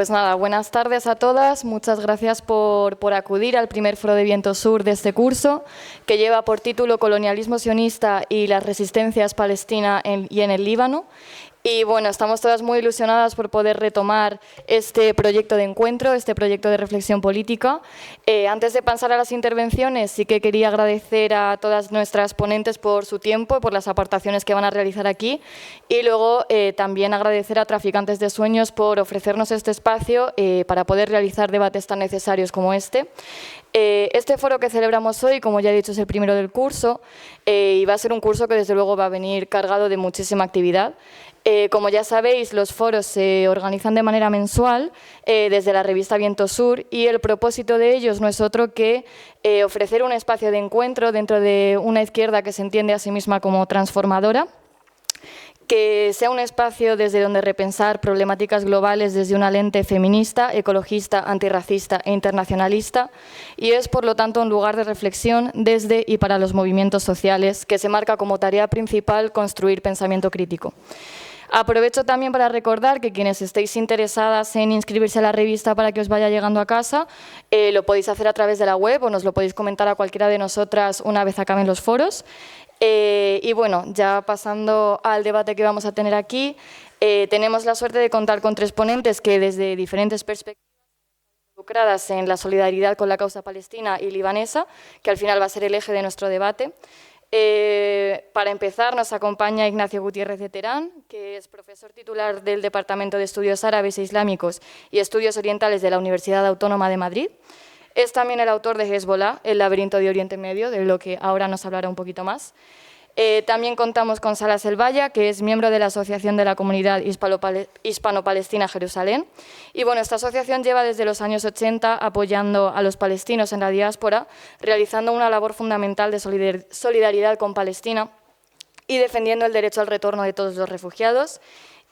Pues nada, buenas tardes a todas. Muchas gracias por acudir al primer Foro de Viento Sur de este curso, que lleva por título Colonialismo sionista y las resistencias palestina y en el Líbano. Y bueno, estamos todas muy ilusionadas por poder retomar este proyecto de encuentro, este proyecto de reflexión política. Antes de pasar a las intervenciones, sí que quería agradecer a todas nuestras ponentes por su tiempo y por las aportaciones que van a realizar aquí. Y luego también agradecer a Traficantes de Sueños por ofrecernos este espacio para poder realizar debates tan necesarios como este. Este foro que celebramos hoy, como ya he dicho, es el primero del curso y va a ser un curso que desde luego va a venir cargado de muchísima actividad. Como ya sabéis, los foros se organizan de manera mensual desde la revista Viento Sur y el propósito de ellos no es otro que ofrecer un espacio de encuentro dentro de una izquierda que se entiende a sí misma como transformadora, que sea un espacio desde donde repensar problemáticas globales desde una lente feminista, ecologista, antirracista e internacionalista, y es, por lo tanto, un lugar de reflexión desde y para los movimientos sociales, que se marca como tarea principal construir pensamiento crítico. Aprovecho también para recordar que quienes estéis interesadas en inscribirse a la revista para que os vaya llegando a casa, lo podéis hacer a través de la web o nos lo podéis comentar a cualquiera de nosotras una vez acaben los foros. Y bueno, ya pasando al debate que vamos a tener aquí, tenemos la suerte de contar con tres ponentes que desde diferentes perspectivas involucradas en la solidaridad con la causa palestina y libanesa, que al final va a ser el eje de nuestro debate. Para empezar, nos acompaña Ignacio Gutiérrez de Terán, que es profesor titular del Departamento de Estudios Árabes e Islámicos y Estudios Orientales de la Universidad Autónoma de Madrid. Es también el autor de Hezbollah, El laberinto de Oriente Medio, de lo que ahora nos hablará un poquito más. También contamos con Salas El Valla, que es miembro de la Asociación de la Comunidad Hispano-Palestina Jerusalén. Y bueno, esta asociación lleva desde los años 80 apoyando a los palestinos en la diáspora, realizando una labor fundamental de solidaridad con Palestina y defendiendo el derecho al retorno de todos los refugiados.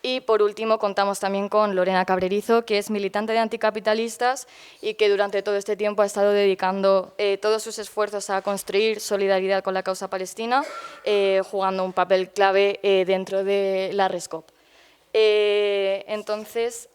Y, por último, contamos también con Lorena Cabrerizo, que es militante de anticapitalistas y que durante todo este tiempo ha estado dedicando todos sus esfuerzos a construir solidaridad con la causa palestina, jugando un papel clave dentro de la RESCOP. Entonces,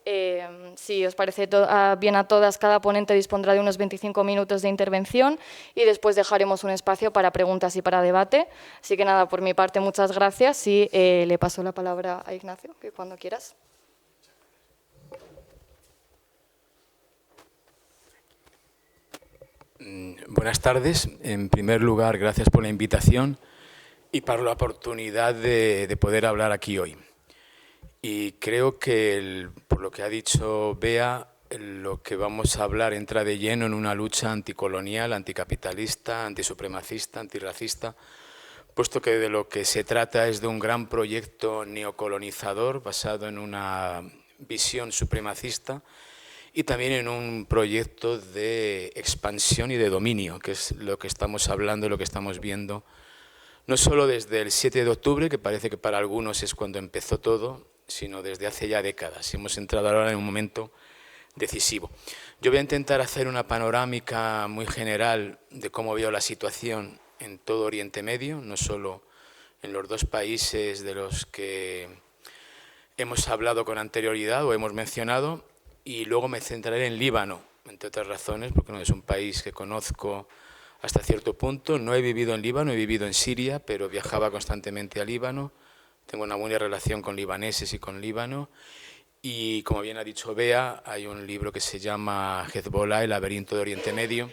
si os parece bien a todas, cada ponente dispondrá de unos 25 minutos de intervención y después dejaremos un espacio para preguntas y para debate. Así que nada, por mi parte, muchas gracias y le paso la palabra a Ignacio, que cuando quieras. Buenas tardes. En primer lugar, gracias por la invitación y por la oportunidad de poder hablar aquí hoy. Y creo que, por lo que ha dicho Bea, lo que vamos a hablar entra de lleno en una lucha anticolonial, anticapitalista, antisupremacista, antirracista, puesto que de lo que se trata es de un gran proyecto neocolonizador basado en una visión supremacista y también en un proyecto de expansión y de dominio, que es lo que estamos hablando, lo que estamos viendo, no solo desde el 7 de octubre, que parece que para algunos es cuando empezó todo, sino desde hace ya décadas. Hemos entrado ahora en un momento decisivo. Yo voy a intentar hacer una panorámica muy general de cómo veo la situación en todo Oriente Medio, no solo en los dos países de los que hemos hablado con anterioridad o hemos mencionado, y luego me centraré en Líbano, entre otras razones, porque no es un país que conozco hasta cierto punto. No he vivido en Líbano, he vivido en Siria, pero viajaba constantemente a Líbano. Tengo una buena relación con libaneses y con Líbano. Y como bien ha dicho Bea, hay un libro que se llama Hezbollah, El laberinto de Oriente Medio,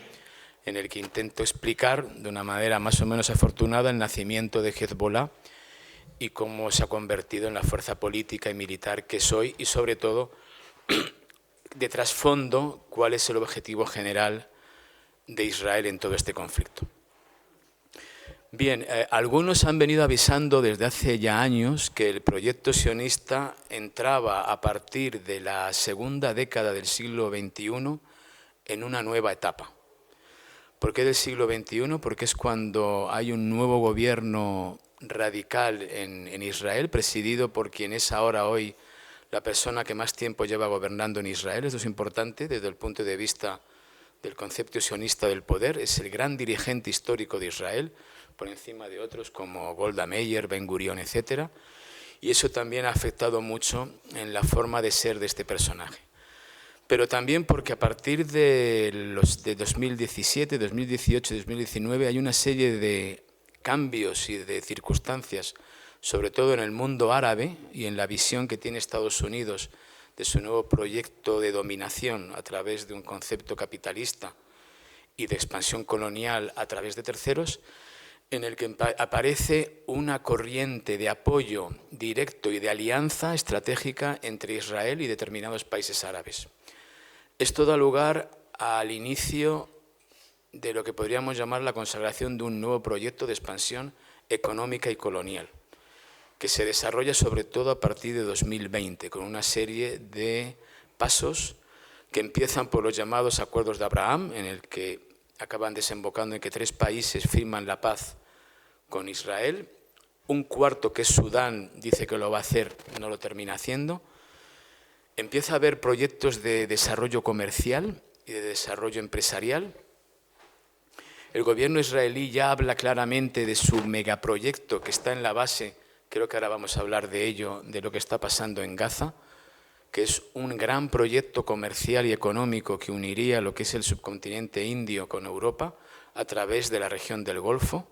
en el que intento explicar de una manera más o menos afortunada el nacimiento de Hezbollah y cómo se ha convertido en la fuerza política y militar que soy y, sobre todo, de trasfondo, cuál es el objetivo general de Israel en todo este conflicto. Bien, algunos han venido avisando desde hace ya años que el proyecto sionista entraba a partir de la segunda década del siglo XXI en una nueva etapa. ¿Por qué del siglo XXI? Porque es cuando hay un nuevo gobierno radical en Israel, presidido por quien es ahora hoy la persona que más tiempo lleva gobernando en Israel. Esto es importante desde el punto de vista del concepto sionista del poder. Es el gran dirigente histórico de Israel, por encima de otros como Golda Meir, Ben Gurión, etc. Y eso también ha afectado mucho en la forma de ser de este personaje. pero también porque a partir de 2017, 2018 y 2019 hay una serie de cambios y de circunstancias, sobre todo en el mundo árabe y en la visión que tiene Estados Unidos de su nuevo proyecto de dominación a través de un concepto capitalista y de expansión colonial a través de terceros, en el que aparece una corriente de apoyo directo y de alianza estratégica entre Israel y determinados países árabes. Esto da lugar al inicio de lo que podríamos llamar la consagración de un nuevo proyecto de expansión económica y colonial, que se desarrolla sobre todo a partir de 2020, con una serie de pasos que empiezan por los llamados Acuerdos de Abraham, en el que acaban desembocando en que 3 países firman la paz con Israel. Un cuarto, que es Sudán, dice que lo va a hacer, no lo termina haciendo. Empieza a haber proyectos de desarrollo comercial y de desarrollo empresarial. El gobierno israelí ya habla claramente de su megaproyecto que está en la base, creo que ahora vamos a hablar de ello, de lo que está pasando en Gaza, que es un gran proyecto comercial y económico que uniría lo que es el subcontinente indio con Europa a través de la región del Golfo.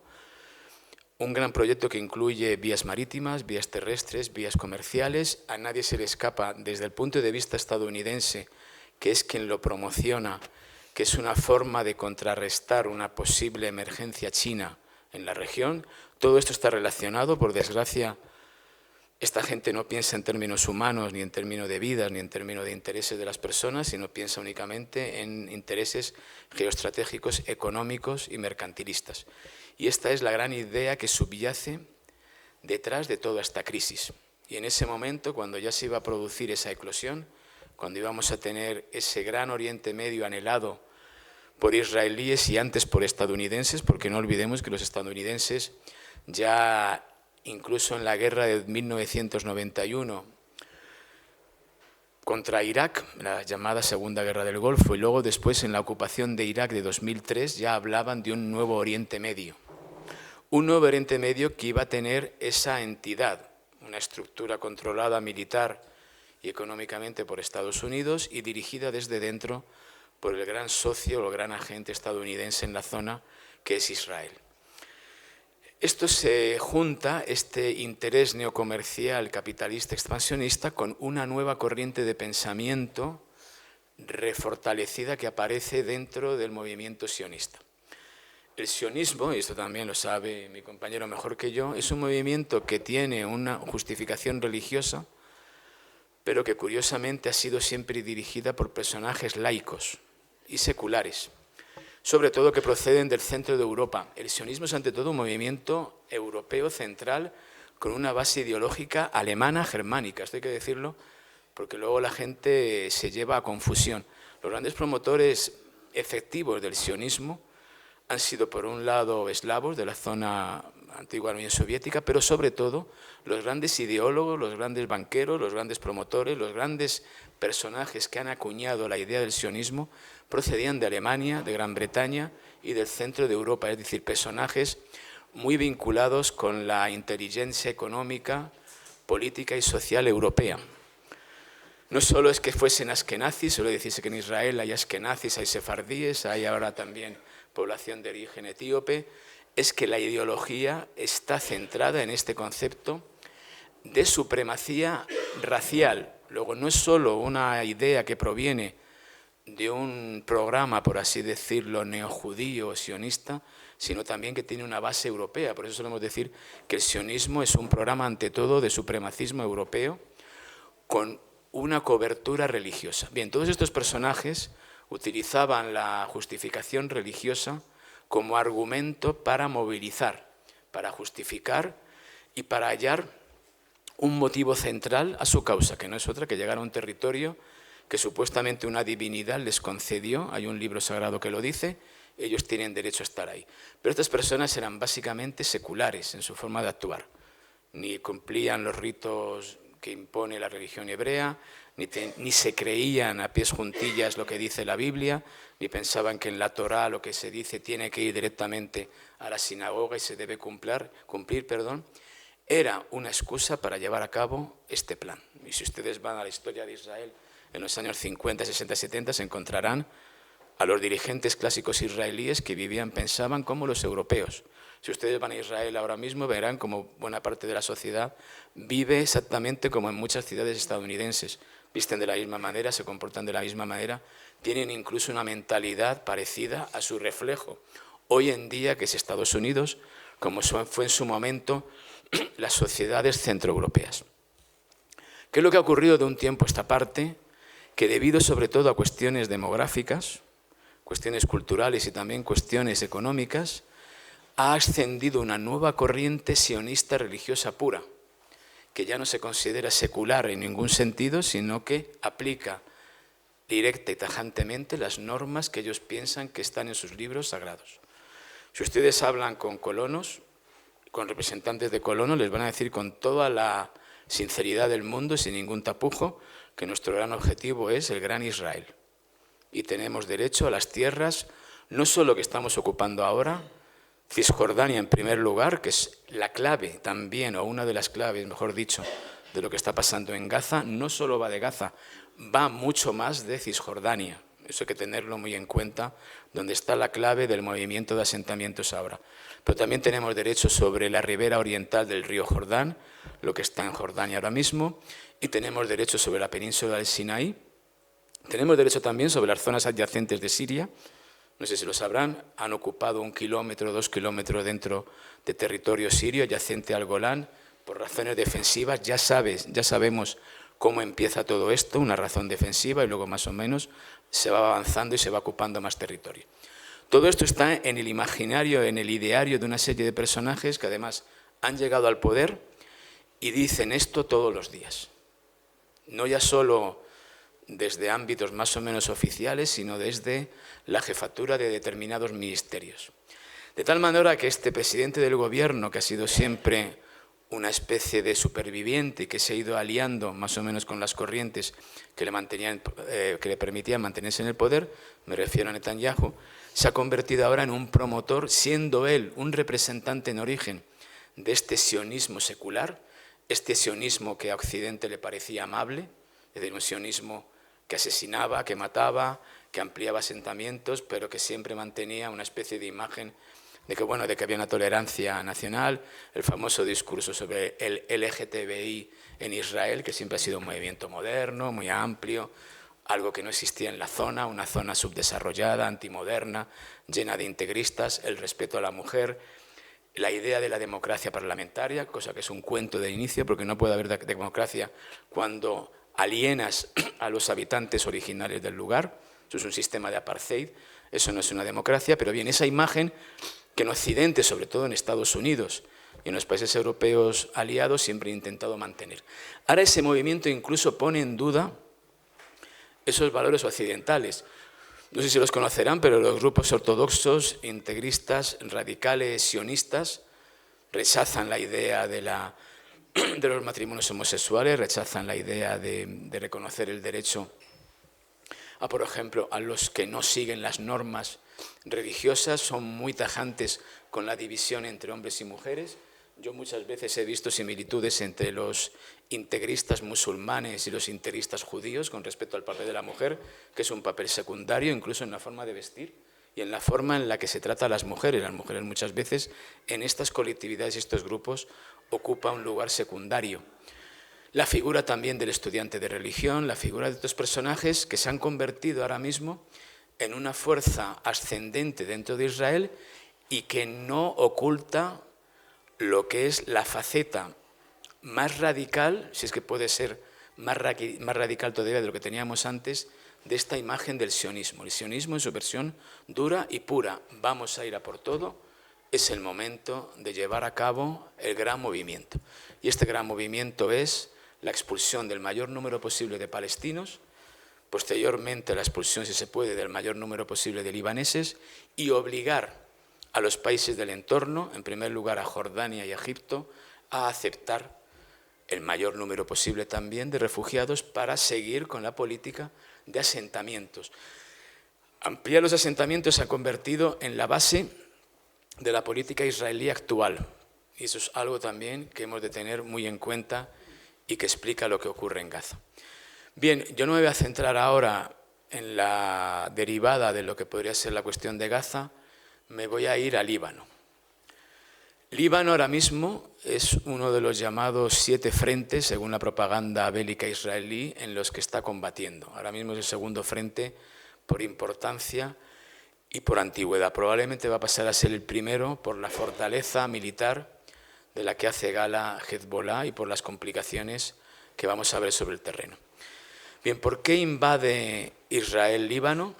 Un gran proyecto que incluye vías marítimas, vías terrestres, vías comerciales. A nadie se le escapa, desde el punto de vista estadounidense, que es quien lo promociona, que es una forma de contrarrestar una posible emergencia china en la región. Todo esto está relacionado, por desgracia. Esta gente no piensa en términos humanos, ni en términos de vidas, ni en términos de intereses de las personas, sino piensa únicamente en intereses geoestratégicos, económicos y mercantilistas. Y esta es la gran idea que subyace detrás de toda esta crisis. Y en ese momento, cuando ya se iba a producir esa eclosión, cuando íbamos a tener ese gran Oriente Medio anhelado por israelíes y antes por estadounidenses, porque no olvidemos que los estadounidenses ya incluso en la guerra de 1991 contra Irak, la llamada Segunda Guerra del Golfo, y luego después en la ocupación de Irak de 2003 ya hablaban de un nuevo Oriente Medio. Un nuevo Oriente Medio que iba a tener esa entidad, una estructura controlada militar y económicamente por Estados Unidos y dirigida desde dentro por el gran socio o el gran agente estadounidense en la zona, que es Israel. Esto se junta, este interés neocomercial, capitalista, expansionista, con una nueva corriente de pensamiento refortalecida que aparece dentro del movimiento sionista. El sionismo, y esto también lo sabe mi compañero mejor que yo, es un movimiento que tiene una justificación religiosa, pero que curiosamente ha sido siempre dirigida por personajes laicos y seculares, sobre todo que proceden del centro de Europa. El sionismo es ante todo un movimiento europeo central con una base ideológica alemana germánica, esto hay que decirlo porque luego la gente se lleva a confusión. Los grandes promotores efectivos del sionismo han sido por un lado eslavos de la zona antigua Unión Soviética, pero sobre todo los grandes ideólogos, los grandes banqueros, los grandes promotores, los grandes personajes que han acuñado la idea del sionismo procedían de Alemania, de Gran Bretaña y del centro de Europa, es decir, personajes muy vinculados con la inteligencia económica, política y social europea. No solo es que fuesen askenazis, suele decirse que en Israel hay askenazis, hay sefardíes, hay ahora también población de origen etíope, es que la ideología está centrada en este concepto de supremacía racial. Luego, no es solo una idea que proviene de un programa, por así decirlo, neojudío o sionista, sino también que tiene una base europea. Por eso solemos decir que el sionismo es un programa ante todo de supremacismo europeo con una cobertura religiosa. Bien, todos estos personajes utilizaban la justificación religiosa como argumento para movilizar, para justificar y para hallar un motivo central a su causa, que no es otra que llegar a un territorio que supuestamente una divinidad les concedió, hay un libro sagrado que lo dice, ellos tienen derecho a estar ahí. Pero estas personas eran básicamente seculares en su forma de actuar, ni cumplían los ritos que impone la religión hebrea, ni se creían a pies juntillas lo que dice la Biblia, ni pensaban que en la Torá lo que se dice tiene que ir directamente a la sinagoga y se debe cumplir. Era una excusa para llevar a cabo este plan. Y si ustedes van a la historia de Israel en los años 50, 60, 70, se encontrarán a los dirigentes clásicos israelíes que vivían, pensaban como los europeos. Si ustedes van a Israel ahora mismo, verán como buena parte de la sociedad vive exactamente como en muchas ciudades estadounidenses. Visten de la misma manera, se comportan de la misma manera, tienen incluso una mentalidad parecida a su reflejo. Hoy en día, que es Estados Unidos, como fue en su momento las sociedades centroeuropeas. ¿Qué es lo que ha ocurrido de un tiempo a esta parte? Que debido sobre todo a cuestiones demográficas, cuestiones culturales y también cuestiones económicas, ha ascendido una nueva corriente sionista religiosa pura, que ya no se considera secular en ningún sentido, sino que aplica directa y tajantemente las normas que ellos piensan que están en sus libros sagrados. Si ustedes hablan con colonos, con representantes de colonos, les van a decir con toda la sinceridad del mundo, sin ningún tapujo, que nuestro gran objetivo es el gran Israel. Y tenemos derecho a las tierras, no solo que estamos ocupando ahora, Cisjordania en primer lugar, que es la clave también, o una de las claves, mejor dicho, de lo que está pasando en Gaza, no solo va de Gaza, va mucho más de Cisjordania. Eso hay que tenerlo muy en cuenta, donde está la clave del movimiento de asentamientos ahora. Pero también tenemos derecho sobre la ribera oriental del río Jordán, lo que está en Jordania ahora mismo, y tenemos derecho sobre la península del Sinaí. Tenemos derecho también sobre las zonas adyacentes de Siria. No sé si lo sabrán, han ocupado 1 kilómetro, 2 kilómetros dentro de territorio sirio, adyacente al Golán, por razones defensivas. Ya sabemos cómo empieza todo esto, una razón defensiva, y luego más o menos se va avanzando y se va ocupando más territorio. Todo esto está en el imaginario, en el ideario de una serie de personajes que además han llegado al poder y dicen esto todos los días. No ya solo desde ámbitos más o menos oficiales, sino desde la jefatura de determinados ministerios. De tal manera que este presidente del gobierno, que ha sido siempre una especie de superviviente y que se ha ido aliando más o menos con las corrientes que le permitían mantenerse en el poder, me refiero a Netanyahu, se ha convertido ahora en un promotor, siendo él un representante en origen de este sionismo secular, este sionismo que a Occidente le parecía amable, es decir, un sionismo que asesinaba, que mataba, que ampliaba asentamientos, pero que siempre mantenía una especie de imagen de que había una tolerancia nacional, el famoso discurso sobre el LGTBI en Israel, que siempre ha sido un movimiento moderno, muy amplio, algo que no existía en la zona, una zona subdesarrollada, antimoderna, llena de integristas, el respeto a la mujer, la idea de la democracia parlamentaria, cosa que es un cuento de inicio, porque no puede haber democracia cuando alienas a los habitantes originarios del lugar. Eso es un sistema de apartheid, eso no es una democracia, pero bien, esa imagen que en Occidente, sobre todo en Estados Unidos y en los países europeos aliados, siempre han intentado mantener. Ahora ese movimiento incluso pone en duda esos valores occidentales. No sé si los conocerán, pero los grupos ortodoxos, integristas, radicales, sionistas, rechazan la idea de los matrimonios homosexuales, rechazan la idea de reconocer el derecho a, por ejemplo, a los que no siguen las normas religiosas, son muy tajantes con la división entre hombres y mujeres. Yo muchas veces he visto similitudes entre los integristas musulmanes y los integristas judíos con respecto al papel de la mujer, que es un papel secundario, incluso en la forma de vestir y en la forma en la que se trata a las mujeres. Las mujeres muchas veces en estas colectividades y estos grupos ocupan un lugar secundario. La figura también del estudiante de religión, la figura de estos personajes que se han convertido ahora mismo en una fuerza ascendente dentro de Israel y que no oculta lo que es la faceta más radical, si es que puede ser más radical todavía de lo que teníamos antes, de esta imagen del sionismo. El sionismo en su versión dura y pura. Vamos a ir a por todo. Es el momento de llevar a cabo el gran movimiento. Y este gran movimiento es la expulsión del mayor número posible de palestinos, posteriormente la expulsión, si se puede, del mayor número posible de libaneses y obligar a los países del entorno, en primer lugar a Jordania y a Egipto, a aceptar el mayor número posible también de refugiados para seguir con la política de asentamientos. Ampliar los asentamientos se ha convertido en la base de la política israelí actual. Y eso es algo también que hemos de tener muy en cuenta y que explica lo que ocurre en Gaza. Bien, yo no me voy a centrar ahora en la derivada de lo que podría ser la cuestión de Gaza, me voy a ir a Líbano. Líbano ahora mismo es uno de los llamados 7 frentes, según la propaganda bélica israelí, en los que está combatiendo. Ahora mismo es el segundo frente por importancia y por antigüedad. Probablemente va a pasar a ser el primero por la fortaleza militar de la que hace gala Hezbollah y por las complicaciones que vamos a ver sobre el terreno. Bien, ¿por qué invade Israel Líbano?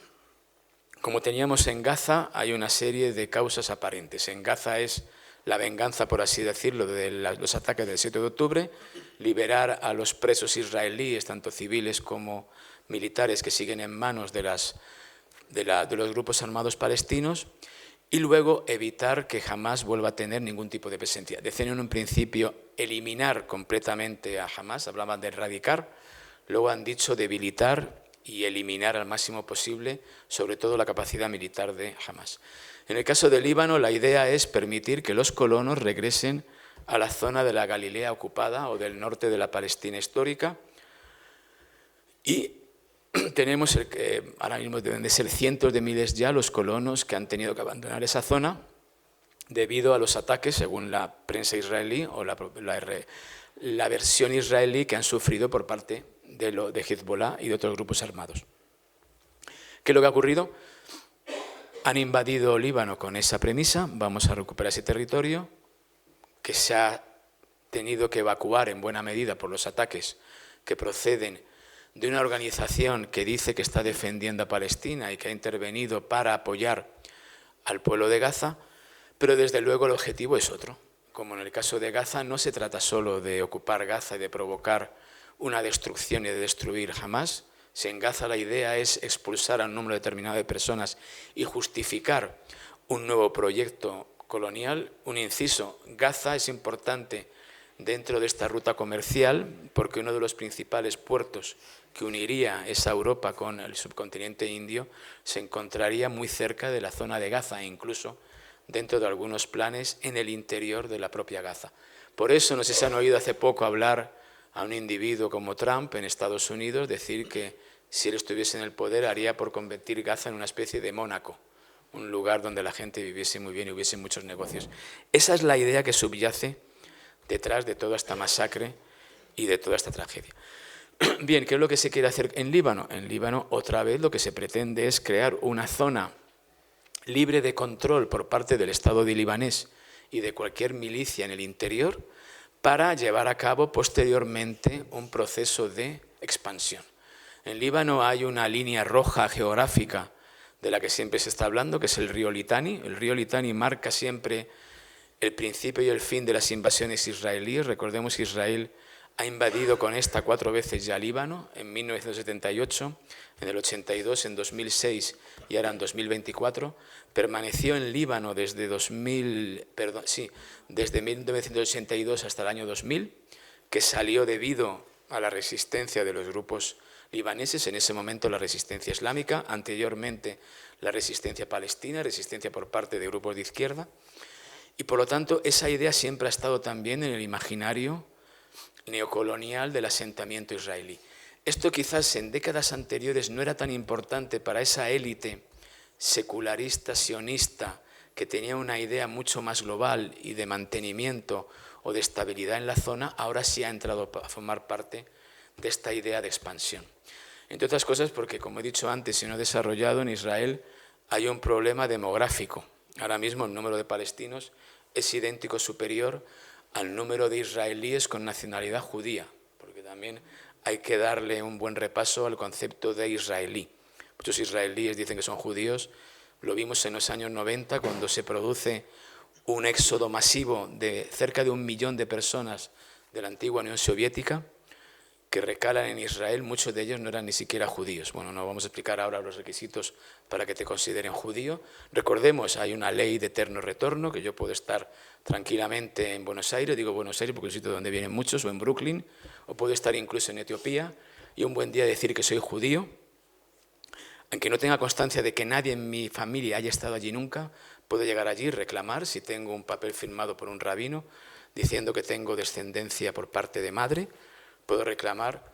Como teníamos en Gaza, hay una serie de causas aparentes. En Gaza es la venganza, por así decirlo, de los ataques del 7 de octubre, liberar a los presos israelíes, tanto civiles como militares, que siguen en manos de los grupos armados palestinos, y luego evitar que jamás vuelva a tener ningún tipo de presencia. Decían en un principio eliminar completamente a Hamás, hablaban de erradicar, luego han dicho debilitar y eliminar al máximo posible, sobre todo la capacidad militar de Hamás. En el caso de Líbano, la idea es permitir que los colonos regresen a la zona de la Galilea ocupada o del norte de la Palestina histórica, y tenemos ahora mismo deben de ser cientos de miles ya los colonos que han tenido que abandonar esa zona debido a los ataques, según la prensa israelí o la versión israelí, que han sufrido por parte de Hezbollah y de otros grupos armados. ¿Qué es lo que ha ocurrido? Han invadido Líbano con esa premisa, vamos a recuperar ese territorio, que se ha tenido que evacuar en buena medida por los ataques que proceden de una organización que dice que está defendiendo a Palestina y que ha intervenido para apoyar al pueblo de Gaza, pero desde luego el objetivo es otro. Como en el caso de Gaza, no se trata solo de ocupar Gaza y de provocar una destrucción y de destruir Hamás. Si en Gaza la idea es expulsar a un número determinado de personas y justificar un nuevo proyecto colonial, un inciso, Gaza es importante dentro de esta ruta comercial porque uno de los principales puertos que uniría esa Europa con el subcontinente indio se encontraría muy cerca de la zona de Gaza e incluso dentro de algunos planes en el interior de la propia Gaza. Por eso, no sé si han oído hace poco hablar a un individuo como Trump en Estados Unidos decir que si él estuviese en el poder haría por convertir Gaza en una especie de Mónaco, un lugar donde la gente viviese muy bien y hubiese muchos negocios. Esa es la idea que subyace detrás de toda esta masacre y de toda esta tragedia. Bien, ¿qué es lo que se quiere hacer en Líbano? En Líbano, otra vez, lo que se pretende es crear una zona libre de control por parte del Estado libanés y de cualquier milicia en el interior para llevar a cabo posteriormente un proceso de expansión. En Líbano hay una línea roja geográfica de la que siempre se está hablando, que es el río Litani. El río Litani marca siempre el principio y el fin de las invasiones israelíes. Recordemos que Israel ha invadido con esta 4 veces ya Líbano, en 1978, en el 82, en 2006 y ahora en 2024. Permaneció en Líbano desde 1982 hasta el año 2000, que salió debido a la resistencia de los grupos libaneses, en ese momento la resistencia islámica, anteriormente la resistencia palestina, resistencia por parte de grupos de izquierda, y por lo tanto esa idea siempre ha estado también en el imaginario neocolonial del asentamiento israelí. Esto quizás en décadas anteriores no era tan importante para esa élite secularista, sionista, que tenía una idea mucho más global y de mantenimiento o de estabilidad en la zona, ahora sí ha entrado a formar parte de esta idea de expansión. Entre otras cosas porque, como he dicho antes y no he desarrollado, en Israel hay un problema demográfico. Ahora mismo el número de palestinos es idéntico, superior al número de israelíes con nacionalidad judía, porque también hay que darle un buen repaso al concepto de israelí. Muchos israelíes dicen que son judíos, lo vimos en los años 90 cuando se produce un éxodo masivo de cerca de 1 millón de personas de la antigua Unión Soviética que recalan en Israel. Muchos de ellos no eran ni siquiera judíos. Bueno, no vamos a explicar ahora los requisitos para que te consideren judío. Recordemos, hay una ley de eterno retorno, que yo puedo estar tranquilamente en Buenos Aires, digo Buenos Aires porque es un sitio donde vienen muchos, o en Brooklyn, o puedo estar incluso en Etiopía y un buen día decir que soy judío, aunque no tenga constancia de que nadie en mi familia haya estado allí nunca. Puedo llegar allí y reclamar, si tengo un papel firmado por un rabino diciendo que tengo descendencia por parte de madre, puedo reclamar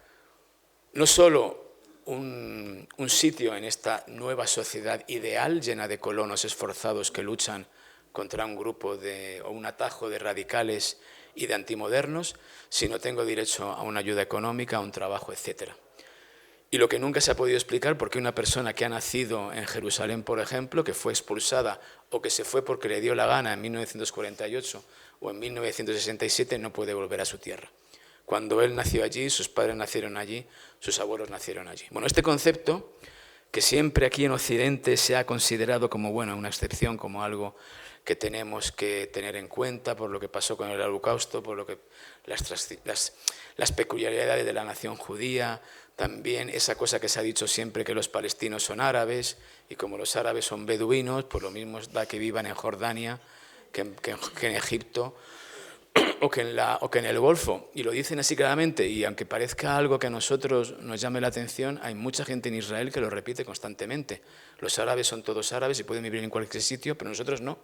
no solo un sitio en esta nueva sociedad ideal llena de colonos esforzados que luchan contra un grupo o un atajo de radicales y de antimodernos, sino tengo derecho a una ayuda económica, a un trabajo, etc. Y lo que nunca se ha podido explicar, por qué una persona que ha nacido en Jerusalén, por ejemplo, que fue expulsada o que se fue porque le dio la gana en 1948 o en 1967, no puede volver a su tierra. Cuando él nació allí, sus padres nacieron allí, sus abuelos nacieron allí. Bueno, este concepto, que siempre aquí en Occidente se ha considerado como una excepción, como algo que tenemos que tener en cuenta por lo que pasó con el Holocausto, por lo que las peculiaridades de la nación judía, también esa cosa que se ha dicho siempre que los palestinos son árabes y como los árabes son beduinos, pues lo mismo da que vivan en Jordania que en Egipto o que en el Golfo. Y lo dicen así claramente, y aunque parezca algo que a nosotros nos llame la atención, hay mucha gente en Israel que lo repite constantemente. Los árabes son todos árabes y pueden vivir en cualquier sitio, pero nosotros no.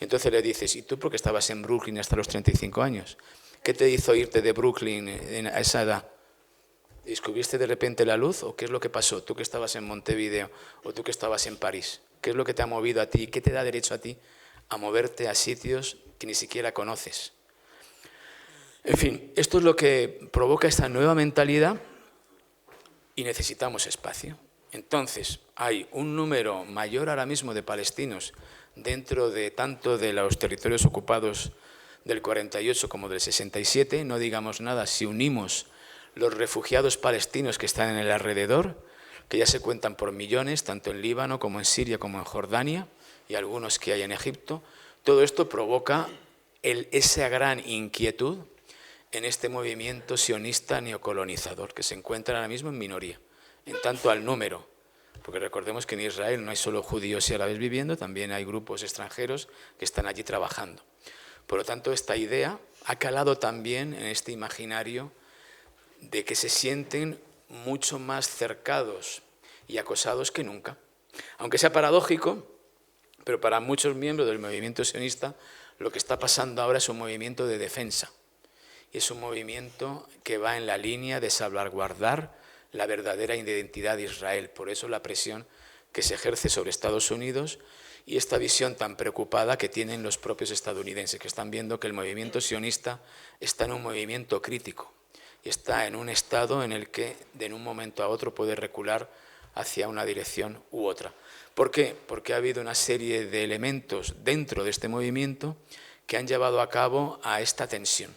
Entonces le dices, ¿y tú por qué estabas en Brooklyn hasta los 35 años? ¿Qué te hizo irte de Brooklyn a esa edad? ¿Descubriste de repente la luz o qué es lo que pasó? Tú que estabas en Montevideo o tú que estabas en París. ¿Qué es lo que te ha movido a ti? ¿Qué te da derecho a ti a moverte a sitios que ni siquiera conoces? En fin, esto es lo que provoca esta nueva mentalidad y necesitamos espacio. Entonces, hay un número mayor ahora mismo de palestinos dentro de tanto de los territorios ocupados del 48 como del 67, no digamos nada si unimos los refugiados palestinos que están en el alrededor, que ya se cuentan por millones, tanto en Líbano como en Siria como en Jordania, y algunos que hay en Egipto. Todo esto provoca esa gran inquietud en este movimiento sionista neocolonizador, que se encuentra ahora mismo en minoría, en tanto al número. Porque recordemos que en Israel no hay solo judíos y árabes viviendo, también hay grupos extranjeros que están allí trabajando. Por lo tanto, esta idea ha calado también en este imaginario de que se sienten mucho más cercados y acosados que nunca. Aunque sea paradójico, pero para muchos miembros del movimiento sionista lo que está pasando ahora es un movimiento de defensa. Y es un movimiento que va en la línea de salvaguardar la verdadera identidad de Israel. Por eso la presión que se ejerce sobre Estados Unidos y esta visión tan preocupada que tienen los propios estadounidenses, que están viendo que el movimiento sionista está en un movimiento crítico y está en un estado en el que de un momento a otro puede recular hacia una dirección u otra. ¿Por qué? Porque ha habido una serie de elementos dentro de este movimiento que han llevado a cabo a esta tensión,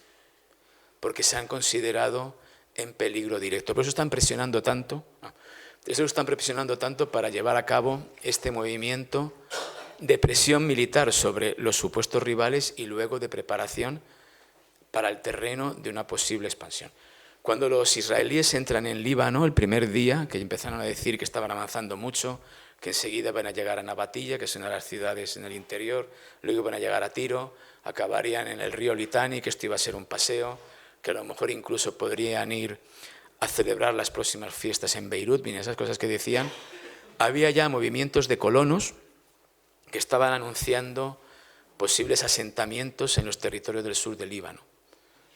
porque se han considerado en peligro directo. Por eso están presionando tanto, para llevar a cabo este movimiento de presión militar sobre los supuestos rivales y luego de preparación para el terreno de una posible expansión. Cuando los israelíes entran en Líbano, el primer día, que empezaron a decir que estaban avanzando mucho, que enseguida van a llegar a Nabatilla, que es una de las ciudades en el interior, luego van a llegar a Tiro, acabarían en el río Litani, que esto iba a ser un paseo, que a lo mejor incluso podrían ir a celebrar las próximas fiestas en Beirut, bien, esas cosas que decían. Había ya movimientos de colonos que estaban anunciando posibles asentamientos en los territorios del sur del Líbano.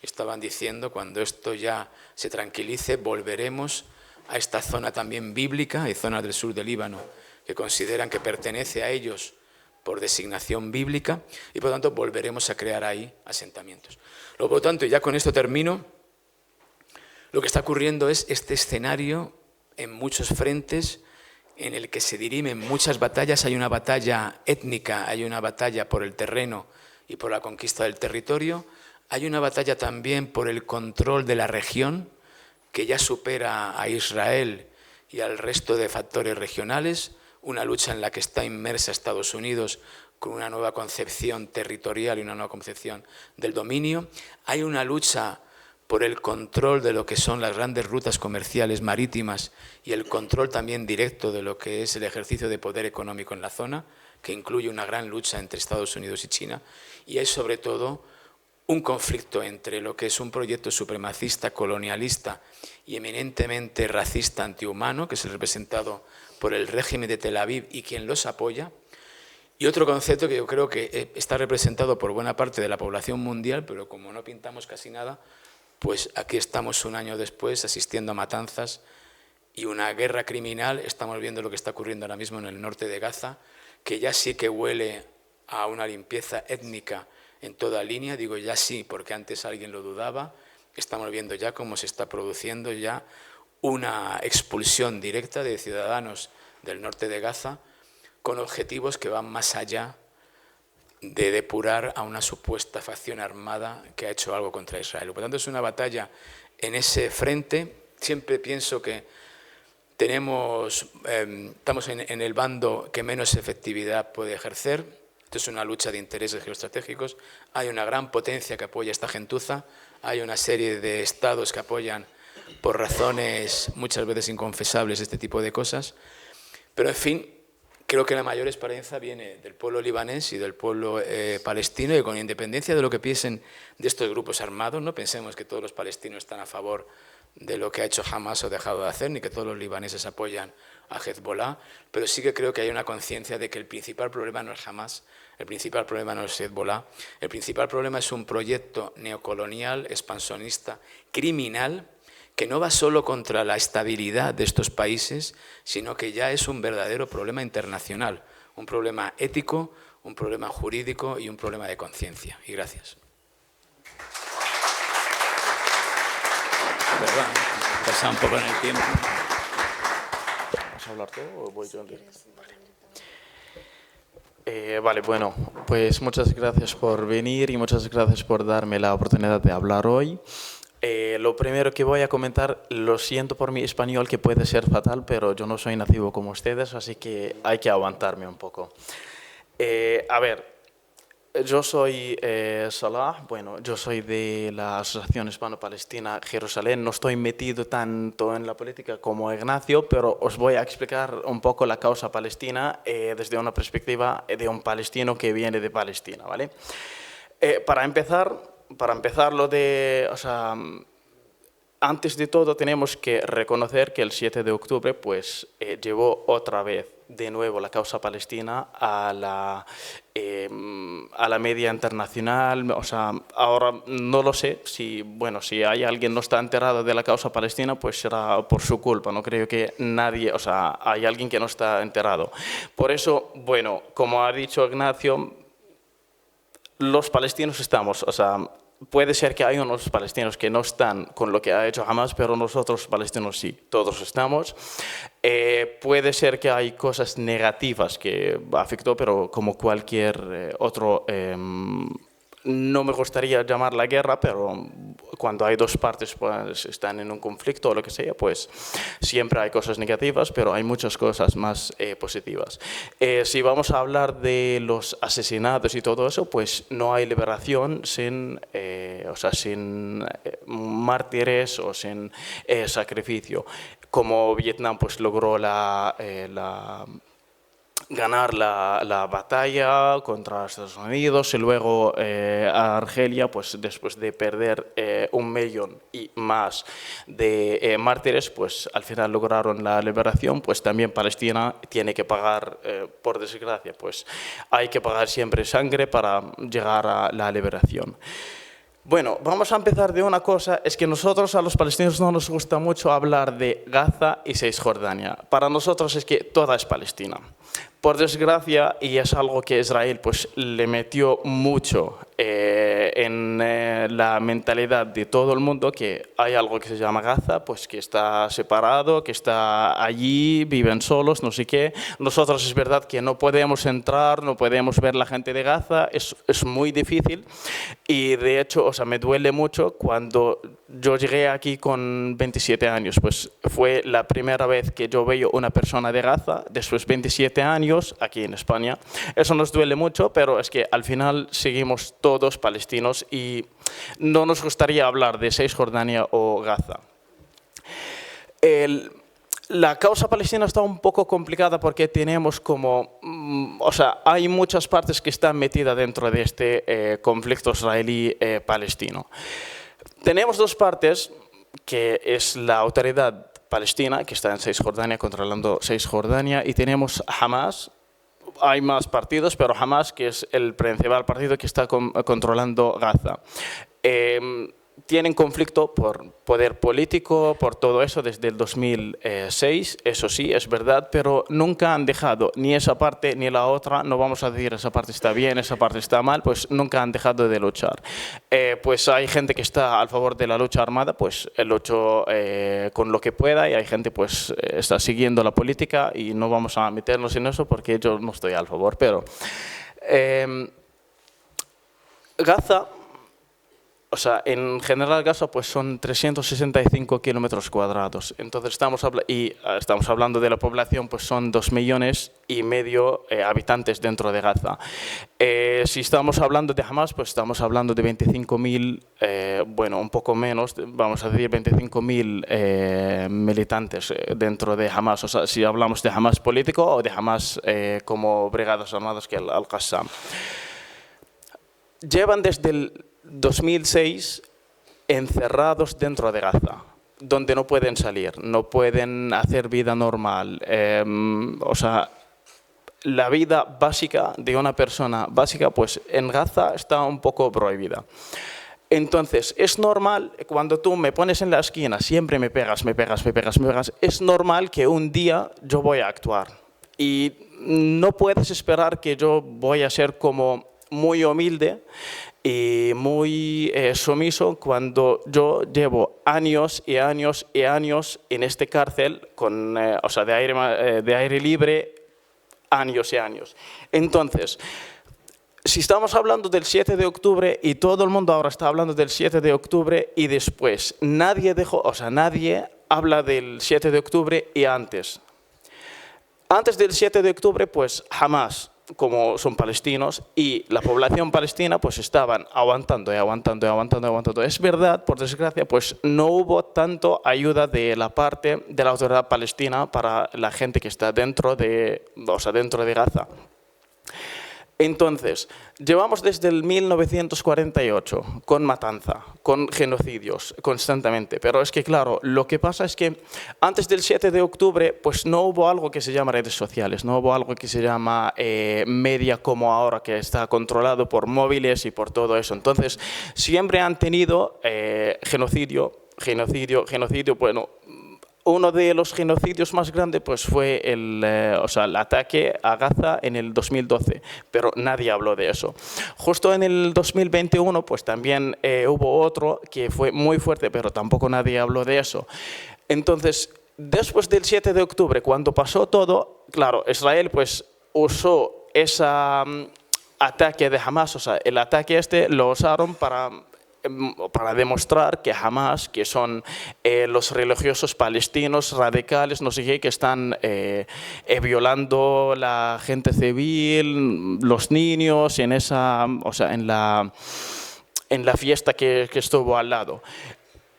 Estaban diciendo, cuando esto ya se tranquilice, volveremos a esta zona también bíblica, hay zonas del sur del Líbano que consideran que pertenece a ellos por designación bíblica y por lo tanto volveremos a crear ahí asentamientos. Por lo tanto, y ya con esto termino, lo que está ocurriendo es este escenario en muchos frentes en el que se dirimen muchas batallas. Hay una batalla étnica, hay una batalla por el terreno y por la conquista del territorio, hay una batalla también por el control de la región que ya supera a Israel y al resto de factores regionales, una lucha en la que está inmersa Estados Unidos con una nueva concepción territorial y una nueva concepción del dominio. Hay una lucha por el control de lo que son las grandes rutas comerciales marítimas y el control también directo de lo que es el ejercicio de poder económico en la zona, que incluye una gran lucha entre Estados Unidos y China. Y hay sobre todo un conflicto entre lo que es un proyecto supremacista, colonialista y eminentemente racista, antihumano, que es el representado por el régimen de Tel Aviv y quien los apoya, y otro concepto que yo creo que está representado por buena parte de la población mundial, pero como no pintamos casi nada, pues aquí estamos un año después asistiendo a matanzas y una guerra criminal. Estamos viendo lo que está ocurriendo ahora mismo en el norte de Gaza, que ya sí que huele a una limpieza étnica en toda línea. Digo ya sí, porque antes alguien lo dudaba. Estamos viendo ya cómo se está produciendo ya una expulsión directa de ciudadanos del norte de Gaza con objetivos que van más allá de depurar a una supuesta facción armada que ha hecho algo contra Israel. Por lo tanto, es una batalla en ese frente. Siempre pienso que estamos en el bando que menos efectividad puede ejercer. Esto es una lucha de intereses geoestratégicos. Hay una gran potencia que apoya a esta gentuza. Hay una serie de estados que apoyan por razones muchas veces inconfesables este tipo de cosas. Pero, en fin, creo que la mayor esperanza viene del pueblo libanés y del pueblo palestino, y con independencia de lo que piensen de estos grupos armados, no pensemos que todos los palestinos están a favor de lo que ha hecho Hamas o dejado de hacer, ni que todos los libaneses apoyan a Hezbollah, pero sí que creo que hay una conciencia de que el principal problema no es Hamas, el principal problema no es Hezbollah, el principal problema es un proyecto neocolonial, expansionista, criminal, que no va solo contra la estabilidad de estos países, sino que ya es un verdadero problema internacional, un problema ético, un problema jurídico y un problema de conciencia. Y gracias. Perdón, pasa un poco en el tiempo. ¿Vas a hablar tú o voy yo? Vale, bueno, pues muchas gracias por venir y muchas gracias por darme la oportunidad de hablar hoy. Lo primero que voy a comentar, lo siento por mi español que puede ser fatal, pero yo no soy nativo como ustedes, así que hay que aguantarme un poco. A ver, yo soy Salah, bueno, yo soy de la Asociación Hispano-Palestina Jerusalén, no estoy metido tanto en la política como Ignacio, pero os voy a explicar un poco la causa palestina desde una perspectiva de un palestino que viene de Palestina, ¿vale? Para empezar, antes de todo tenemos que reconocer que el 7 de octubre pues, llevó otra vez de nuevo la causa palestina a la media internacional. O sea, ahora no lo sé, si hay alguien que no está enterado de la causa palestina, pues será por su culpa. No creo que nadie, hay alguien que no está enterado. Por eso, bueno, como ha dicho Ignacio, los palestinos estamos, puede ser que hay unos palestinos que no están con lo que ha hecho Hamas, pero nosotros palestinos sí, todos estamos. Puede ser que hay cosas negativas que afectó, pero como cualquier otro, no me gustaría llamar la guerra, pero cuando hay dos partes pues, están en un conflicto o lo que sea, pues siempre hay cosas negativas, pero hay muchas cosas más positivas. Si vamos a hablar de los asesinatos y todo eso, pues no hay liberación sin mártires o sin sacrificio. Como Vietnam pues logró ganar la batalla contra Estados Unidos y luego Argelia, pues después de perder 1 millón y más de mártires, pues al final lograron la liberación. Pues también Palestina tiene que pagar, por desgracia, pues hay que pagar siempre sangre para llegar a la liberación. Bueno, vamos a empezar de una cosa, es que nosotros a los palestinos no nos gusta mucho hablar de Gaza y Cisjordania. Para nosotros es que toda es Palestina. Por desgracia, y es algo que Israel pues, le metió mucho en la mentalidad de todo el mundo, que hay algo que se llama Gaza, pues que está separado, que está allí, viven solos, no sé qué. Nosotros es verdad que no podemos entrar, no podemos ver la gente de Gaza, es muy difícil. Y de hecho, me duele mucho cuando yo llegué aquí con 27 años, pues fue la primera vez que yo veo una persona de Gaza, después 27 años aquí en España. Eso nos duele mucho, pero es que al final seguimos todos palestinos y no nos gustaría hablar de Cisjordania o Gaza. La causa palestina está un poco complicada porque tenemos hay muchas partes que están metidas dentro de este conflicto israelí-palestino. Tenemos dos partes, que es la autoridad palestina, que está en Cisjordania, controlando Cisjordania, y tenemos Hamas. Hay más partidos, pero Hamas, que es el principal partido que está controlando Gaza. tienen conflicto por poder político, por todo eso desde el 2006, eso sí, es verdad, pero nunca han dejado ni esa parte ni la otra, no vamos a decir esa parte está bien, esa parte está mal, pues nunca han dejado de luchar. Pues hay gente que está a favor de la lucha armada, pues luchó con lo que pueda, y hay gente pues está siguiendo la política, y no vamos a meternos en eso porque yo no estoy a favor, pero Gaza, o sea, en general Gaza pues son 365 kilómetros cuadrados. Entonces estamos hablando de la población, pues son 2,5 millones habitantes dentro de Gaza. Si estamos hablando de Hamas, pues estamos hablando de 25.000, bueno, un poco menos, vamos a decir 25.000 militantes dentro de Hamas. O sea, si hablamos de Hamas político o de Hamas como brigadas armadas, que es el Al-Qassam. Llevan desde el 2006 encerrados dentro de Gaza, donde no pueden salir, no pueden hacer vida normal. O sea, la vida básica de una persona básica, pues en Gaza está un poco prohibida. Entonces, es normal, cuando tú me pones en la esquina, siempre me pegas, es normal que un día yo voy a actuar. Y no puedes esperar que yo voy a ser como muy humilde y muy sumiso cuando yo llevo años y años y años en este cárcel con, o sea, de aire libre, años y años. Entonces, si estamos hablando del 7 de octubre y todo el mundo ahora está hablando del 7 de octubre y después, nadie habla del 7 de octubre y antes. Antes del 7 de octubre, pues Hamas, como son palestinos, y la población palestina pues estaban aguantando. Es verdad, por desgracia, pues no hubo tanto ayuda de la parte de la autoridad palestina para la gente que está dentro de Gaza. Entonces, llevamos desde el 1948 con matanza, con genocidios constantemente, pero es que claro, lo que pasa es que antes del 7 de octubre pues no hubo algo que se llama redes sociales, no hubo algo que se llama media como ahora, que está controlado por móviles y por todo eso. Entonces, siempre han tenido genocidio, bueno. Uno de los genocidios más grandes pues, fue el ataque a Gaza en el 2012, pero nadie habló de eso. Justo en el 2021 pues, también hubo otro que fue muy fuerte, pero tampoco nadie habló de eso. Entonces, después del 7 de octubre, cuando pasó todo, claro, Israel pues, usó ese ataque de Hamas, o sea, el ataque este lo usaron para demostrar que Hamas, que son los religiosos palestinos radicales, no sé qué, que están violando la gente civil, los niños, en la fiesta que estuvo al lado.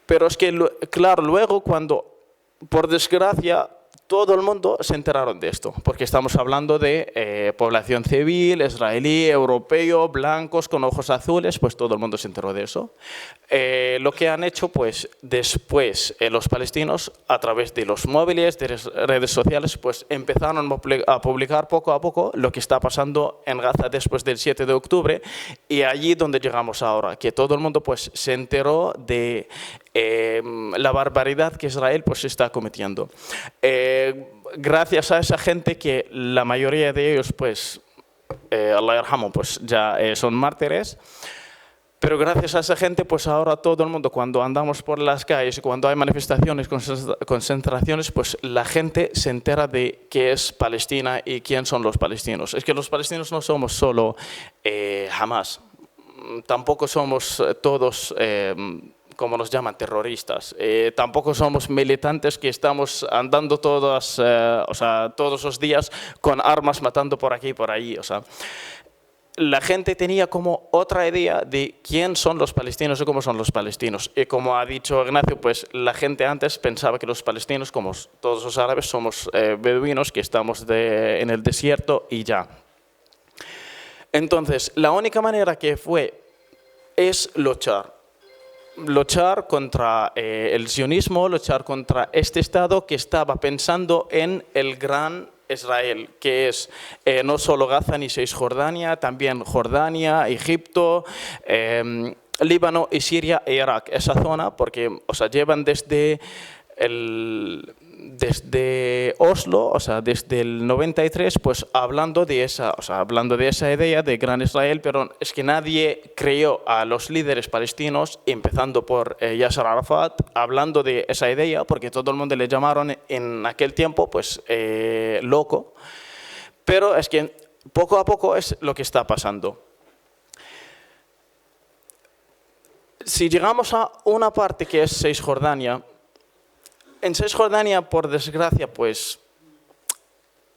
Pero es que, claro, luego cuando, por desgracia, todo el mundo se enteraron de esto, porque estamos hablando de población civil, israelí, europeo, blancos, con ojos azules, pues todo el mundo se enteró de eso. Lo que han hecho, pues después los palestinos, a través de los móviles, de las redes sociales, pues empezaron a publicar poco a poco lo que está pasando en Gaza después del 7 de octubre, y allí donde llegamos ahora, que todo el mundo pues se enteró de la barbaridad que Israel pues está cometiendo. Gracias a esa gente, que la mayoría de ellos pues Allah yarhamu, pues ya son mártires, pero gracias a esa gente pues ahora todo el mundo, cuando andamos por las calles, cuando hay manifestaciones, concentraciones, pues la gente se entera de qué es Palestina y quién son los palestinos. Es que los palestinos no somos solo Hamas, tampoco somos todos como nos llaman, terroristas. Tampoco somos militantes que estamos andando todos los días con armas matando por aquí y por allí. O sea, la gente tenía como otra idea de quién son los palestinos y cómo son los palestinos. Y como ha dicho Ignacio, pues la gente antes pensaba que los palestinos, como todos los árabes, somos beduinos que estamos en el desierto y ya. Entonces, la única manera que es luchar contra el sionismo, luchar contra este Estado que estaba pensando en el gran Israel, que es no solo Gaza ni Cisjordania, también Jordania, Egipto, Líbano y Siria e Irak, esa zona, porque o sea, llevan desde Oslo, o sea, desde el 93, pues hablando de esa idea de Gran Israel, pero es que nadie creyó a los líderes palestinos, empezando por Yasser Arafat, hablando de esa idea, porque todo el mundo le llamaron en aquel tiempo, pues, loco. Pero es que poco a poco es lo que está pasando. Si llegamos a una parte que es Cisjordania, en Cisjordania, por desgracia, pues,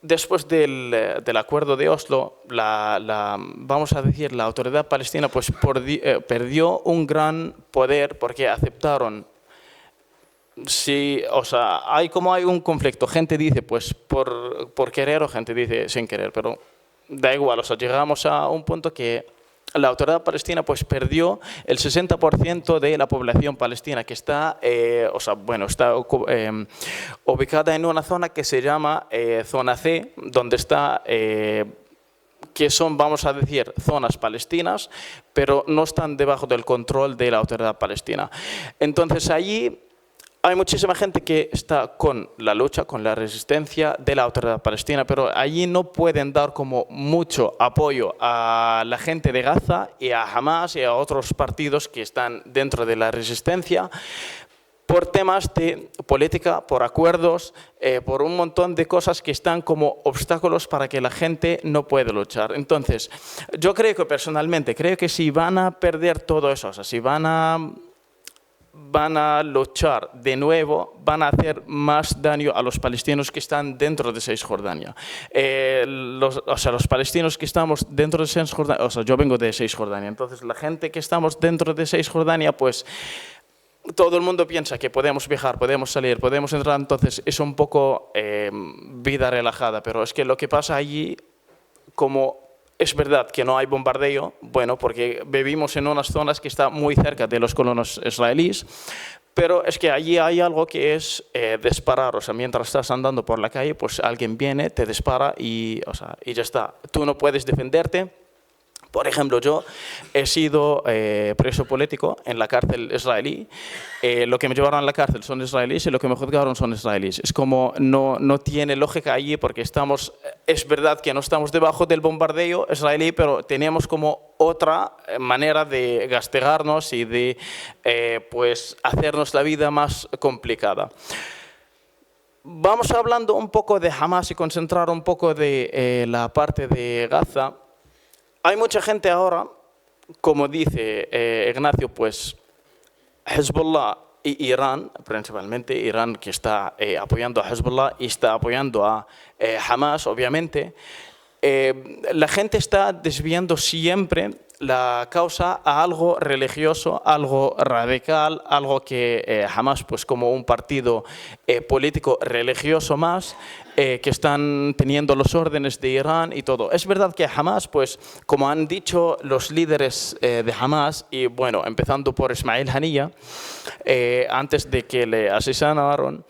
después del acuerdo de Oslo, vamos a decir, la autoridad palestina pues, perdió un gran poder porque aceptaron. Sí, o sea, hay un conflicto. Gente dice, pues, por querer o gente dice sin querer, pero da igual. O sea, llegamos a un punto que la autoridad palestina pues perdió el 60% de la población palestina que está, está ubicada en una zona que se llama zona C, donde está, que son, vamos a decir, zonas palestinas, pero no están debajo del control de la autoridad palestina. Entonces allí hay muchísima gente que está con la lucha, con la resistencia de la autoridad palestina, pero allí no pueden dar como mucho apoyo a la gente de Gaza y a Hamas y a otros partidos que están dentro de la resistencia por temas de política, por acuerdos, por un montón de cosas que están como obstáculos para que la gente no pueda luchar. Entonces, yo creo que personalmente, creo que si van a perder todo eso, o sea, si van a luchar de nuevo, van a hacer más daño a los palestinos que están dentro de Cisjordania. Los palestinos que estamos dentro de Cisjordania, o sea, yo vengo de Cisjordania, entonces la gente que estamos dentro de Cisjordania, pues todo el mundo piensa que podemos viajar, podemos salir, podemos entrar, entonces es un poco vida relajada, pero es que lo que pasa allí, como es verdad que no hay bombardeo, bueno, porque vivimos en unas zonas que están muy cerca de los colonos israelíes, pero es que allí hay algo que es disparar, o sea, mientras estás andando por la calle, pues alguien viene, te dispara y ya está. Tú no puedes defenderte. Por ejemplo, yo he sido preso político en la cárcel israelí. Lo que me llevaron a la cárcel son israelíes y lo que me juzgaron son israelíes. Es como no tiene lógica allí porque es verdad que no estamos debajo del bombardeo israelí, pero teníamos como otra manera de castigarnos y de pues hacernos la vida más complicada. Vamos hablando un poco de Hamas y concentrar un poco de la parte de Gaza. Hay mucha gente ahora, como dice Ignacio, pues Hezbollah y Irán, principalmente Irán que está apoyando a Hezbollah y está apoyando a Hamas, obviamente, la gente está desviando siempre la causa a algo religioso, algo radical, algo que Hamas, pues como un partido político religioso más, que están teniendo los órdenes de Irán y todo. Es verdad que Hamas, pues como han dicho los líderes de Hamas, y bueno, empezando por Ismail Haniyeh, antes de que le asesinaron,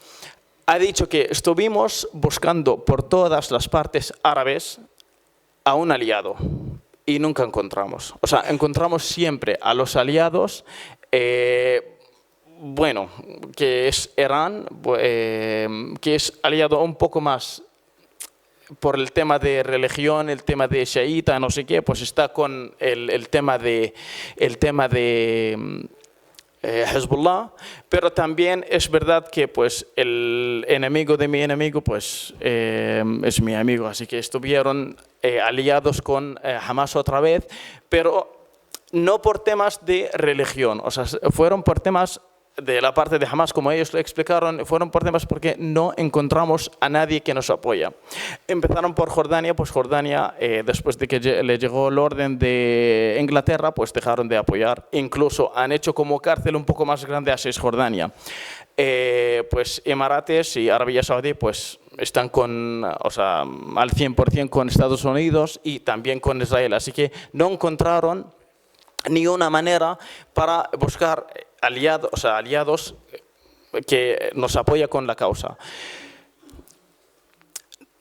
ha dicho que estuvimos buscando por todas las partes árabes a un aliado y nunca encontramos. O sea, encontramos siempre a los aliados, bueno, que es Irán, que es aliado un poco más por el tema de religión, el tema de chiita, no sé qué, pues está con el tema de Hezbollah, pero también es verdad que pues el enemigo de mi enemigo pues es mi amigo, así que estuvieron aliados con Hamas otra vez, pero no por temas de religión, o sea, fueron por temas de la parte de Hamas, como ellos lo explicaron, fueron por temas porque no encontramos a nadie que nos apoya. Empezaron por Jordania, pues Jordania, después de que le llegó el orden de Inglaterra, pues dejaron de apoyar. Incluso han hecho como cárcel un poco más grande a Cisjordania. Pues Emirates y Arabia Saudí, pues están al 100% con Estados Unidos y también con Israel. Así que no encontraron ni una manera para buscar aliados que nos apoyan con la causa.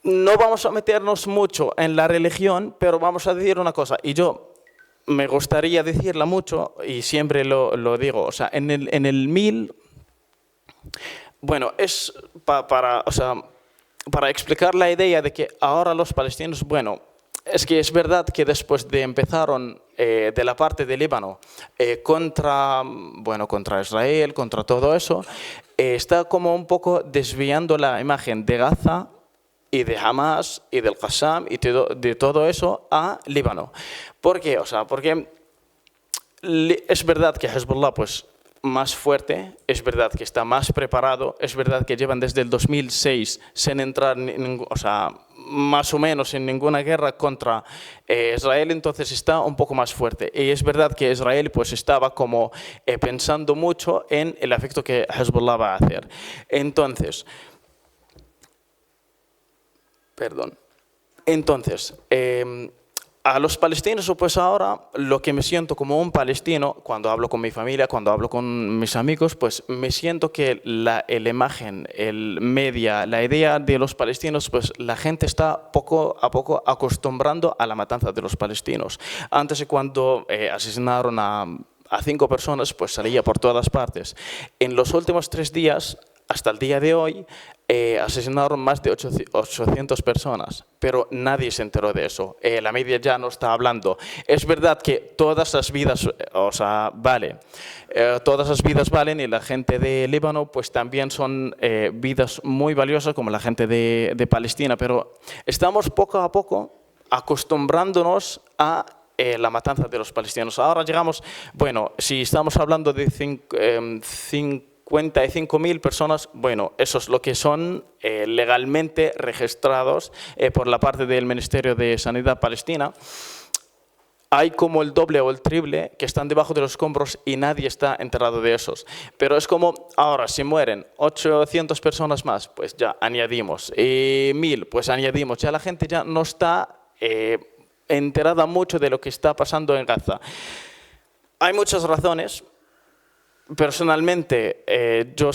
No vamos a meternos mucho en la religión, pero vamos a decir una cosa, y yo me gustaría decirla mucho y siempre lo digo. O sea, en el 1000, bueno, es para explicar la idea de que ahora los palestinos, bueno, es que es verdad que después de empezaron de la parte de Líbano contra Israel, contra todo eso, está como un poco desviando la imagen de Gaza y de Hamas y del Qassam y de todo eso a Líbano. ¿Por qué? O sea, porque es verdad que Hezbollah pues más fuerte, es verdad que está más preparado, es verdad que llevan desde el 2006 sin entrar, más o menos en ninguna guerra contra Israel, entonces está un poco más fuerte. Y es verdad que Israel pues estaba como pensando mucho en el efecto que Hezbollah va a hacer. Entonces, a los palestinos, pues ahora lo que me siento como un palestino, cuando hablo con mi familia, cuando hablo con mis amigos, pues me siento que la imagen, el media, la idea de los palestinos, pues la gente está poco a poco acostumbrando a la matanza de los palestinos. Antes, cuando asesinaron a 5 personas, pues salía por todas partes. En los últimos 3 días, hasta el día de hoy, asesinaron más de 800 personas, pero nadie se enteró de eso. La media ya no está hablando. Es verdad que todas las vidas, todas las vidas valen, y la gente de Líbano pues también son vidas muy valiosas como la gente de Palestina, pero estamos poco a poco acostumbrándonos a la matanza de los palestinos. Ahora llegamos, bueno, si estamos hablando de 55.000 personas, bueno, eso es lo que son legalmente registrados por la parte del Ministerio de Sanidad Palestina. Hay como el doble o el triple que están debajo de los escombros y nadie está enterado de esos. Pero es como, ahora, si mueren 800 personas más, pues ya añadimos. 1.000, pues añadimos. Ya la gente ya no está enterada mucho de lo que está pasando en Gaza. Hay muchas razones. Personalmente, yo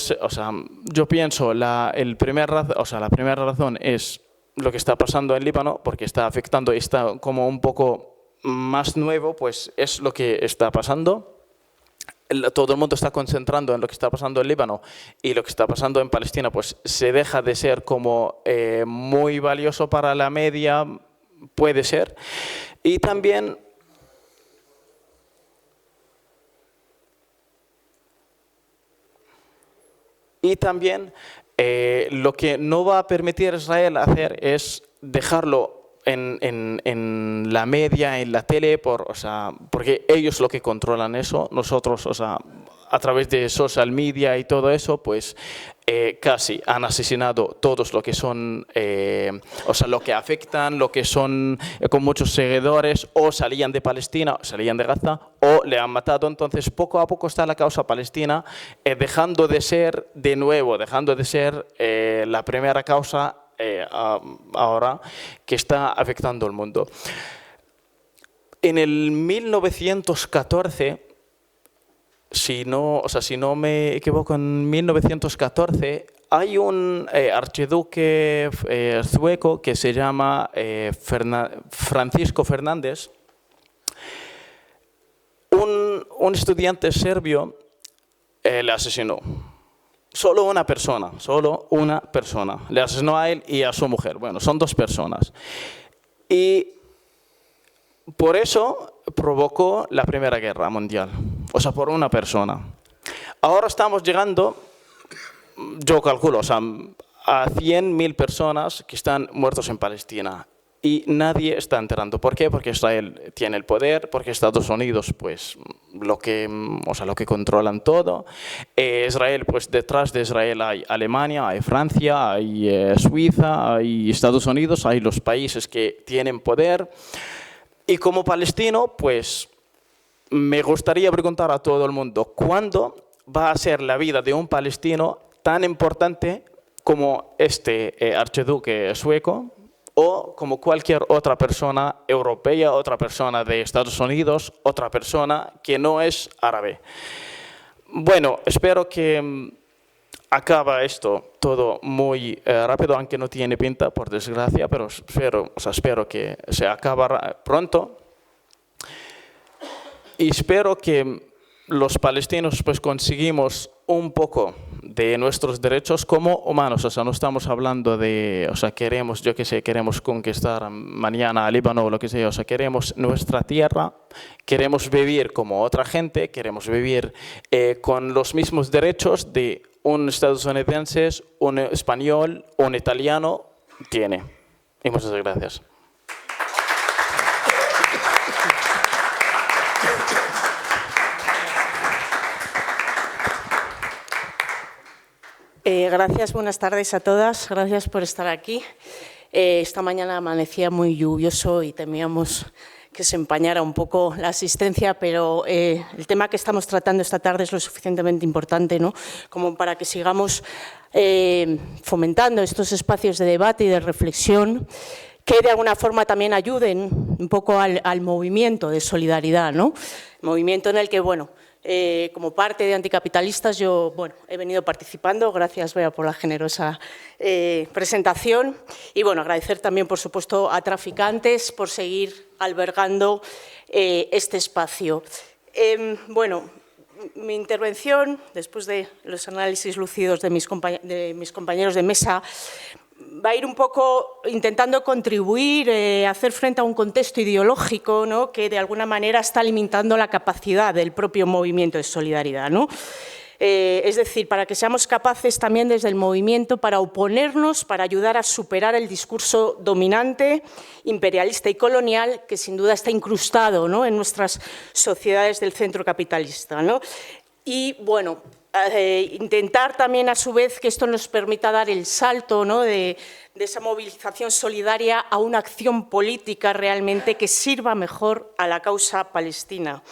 pienso la primera razón es lo que está pasando en Líbano, porque está afectando y está como un poco más nuevo, pues es lo que está pasando. Todo el mundo está concentrando en lo que está pasando en Líbano, y lo que está pasando en Palestina pues se deja de ser como muy valioso para la media, puede ser. Y también lo que no va a permitir Israel hacer es dejarlo en la media, en la tele, porque ellos lo que controlan eso. Nosotros, a través de social media y todo eso, pues casi han asesinado todos lo que son, lo que afectan, lo que son con muchos seguidores, o salían de Palestina, o salían de Gaza, o le han matado. Entonces, poco a poco está la causa palestina dejando de ser la primera causa ahora que está afectando al mundo. En el 1914, si no me equivoco, en 1914 hay un archiduque sueco que se llama Francisco Fernández. Un estudiante serbio le asesinó. Solo una persona le asesinó a él y a su mujer. Bueno, son 2 personas. Y por eso provocó la Primera Guerra Mundial. Por una persona. Ahora estamos llegando, yo calculo, a 100.000 personas que están muertos en Palestina. Y nadie está enterando. ¿Por qué? Porque Israel tiene el poder, porque Estados Unidos, pues, lo que controlan todo. Israel, pues, detrás de Israel hay Alemania, hay Francia, hay Suiza, hay Estados Unidos, hay los países que tienen poder. Y como palestino, pues, me gustaría preguntar a todo el mundo, ¿cuándo va a ser la vida de un palestino tan importante como este archiduque sueco, o como cualquier otra persona europea, otra persona de Estados Unidos, otra persona que no es árabe? Bueno, espero que acaba esto todo muy rápido, aunque no tiene pinta, por desgracia, pero espero que se acabe pronto. y espero que los palestinos pues conseguimos un poco de nuestros derechos como humanos. O sea, no estamos hablando de, o sea, queremos, yo qué sé, queremos conquistar mañana a Líbano o lo que sea. O sea, queremos nuestra tierra, queremos vivir como otra gente, queremos vivir con los mismos derechos de un estadounidense, un español, un italiano tiene. Y muchas gracias. Gracias, buenas tardes a todas. Gracias por estar aquí. Esta mañana amanecía muy lluvioso y temíamos que se empañara un poco la asistencia, pero el tema que estamos tratando esta tarde es lo suficientemente importante, ¿no?, como para que sigamos fomentando estos espacios de debate y de reflexión que de alguna forma también ayuden un poco al movimiento de solidaridad, ¿no? Movimiento en el que, bueno, como parte de Anticapitalistas, yo he venido participando. Gracias, Bea, por la generosa presentación. Y bueno, agradecer también, por supuesto, a Traficantes por seguir albergando este espacio. Bueno, mi intervención, después de los análisis lúcidos de mis compañeros de mesa, va a ir un poco intentando contribuir, hacer frente a un contexto ideológico, ¿no?, que de alguna manera está limitando la capacidad del propio movimiento de solidaridad, ¿no? Es decir, para que seamos capaces también desde el movimiento para oponernos, para ayudar a superar el discurso dominante, imperialista y colonial que sin duda está incrustado, ¿no?, en nuestras sociedades del centro capitalista, ¿no? Y bueno, intentar también a su vez que esto nos permita dar el salto, ¿no?, de esa movilización solidaria a una acción política realmente que sirva mejor a la causa palestina.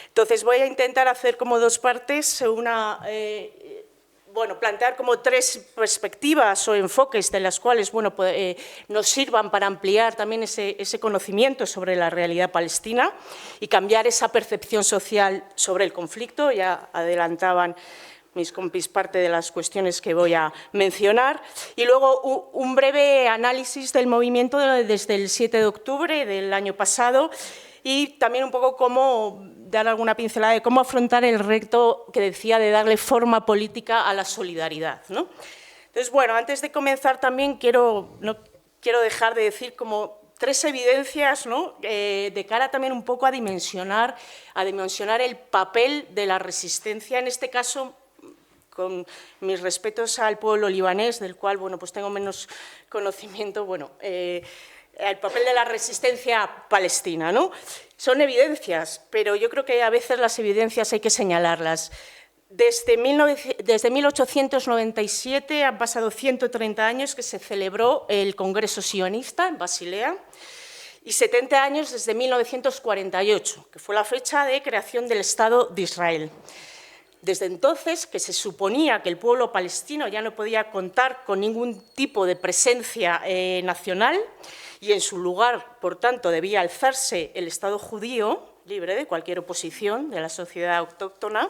Entonces voy a intentar hacer como dos partes, plantear como tres perspectivas o enfoques de las cuales nos sirvan para ampliar también ese conocimiento sobre la realidad palestina y cambiar esa percepción social sobre el conflicto. Ya adelantaban mis compis parte de las cuestiones que voy a mencionar. Y luego un breve análisis del movimiento desde el 7 de octubre del año pasado y también un poco cómo dar alguna pincelada de cómo afrontar el reto que decía de darle forma política a la solidaridad, ¿no? Entonces, bueno, antes de comenzar también no quiero dejar de decir como tres evidencias, ¿no?, de cara también un poco a dimensionar el papel de la resistencia, en este caso, con mis respetos al pueblo libanés, del cual pues tengo menos conocimiento, el papel de la resistencia palestina, ¿no? Son evidencias, pero yo creo que a veces las evidencias hay que señalarlas. Desde 1897 han pasado 130 años que se celebró el Congreso Sionista en Basilea y 70 años desde 1948, que fue la fecha de creación del Estado de Israel. Desde entonces, que se suponía que el pueblo palestino ya no podía contar con ningún tipo de presencia nacional y en su lugar, por tanto, debía alzarse el Estado judío, libre de cualquier oposición de la sociedad autóctona,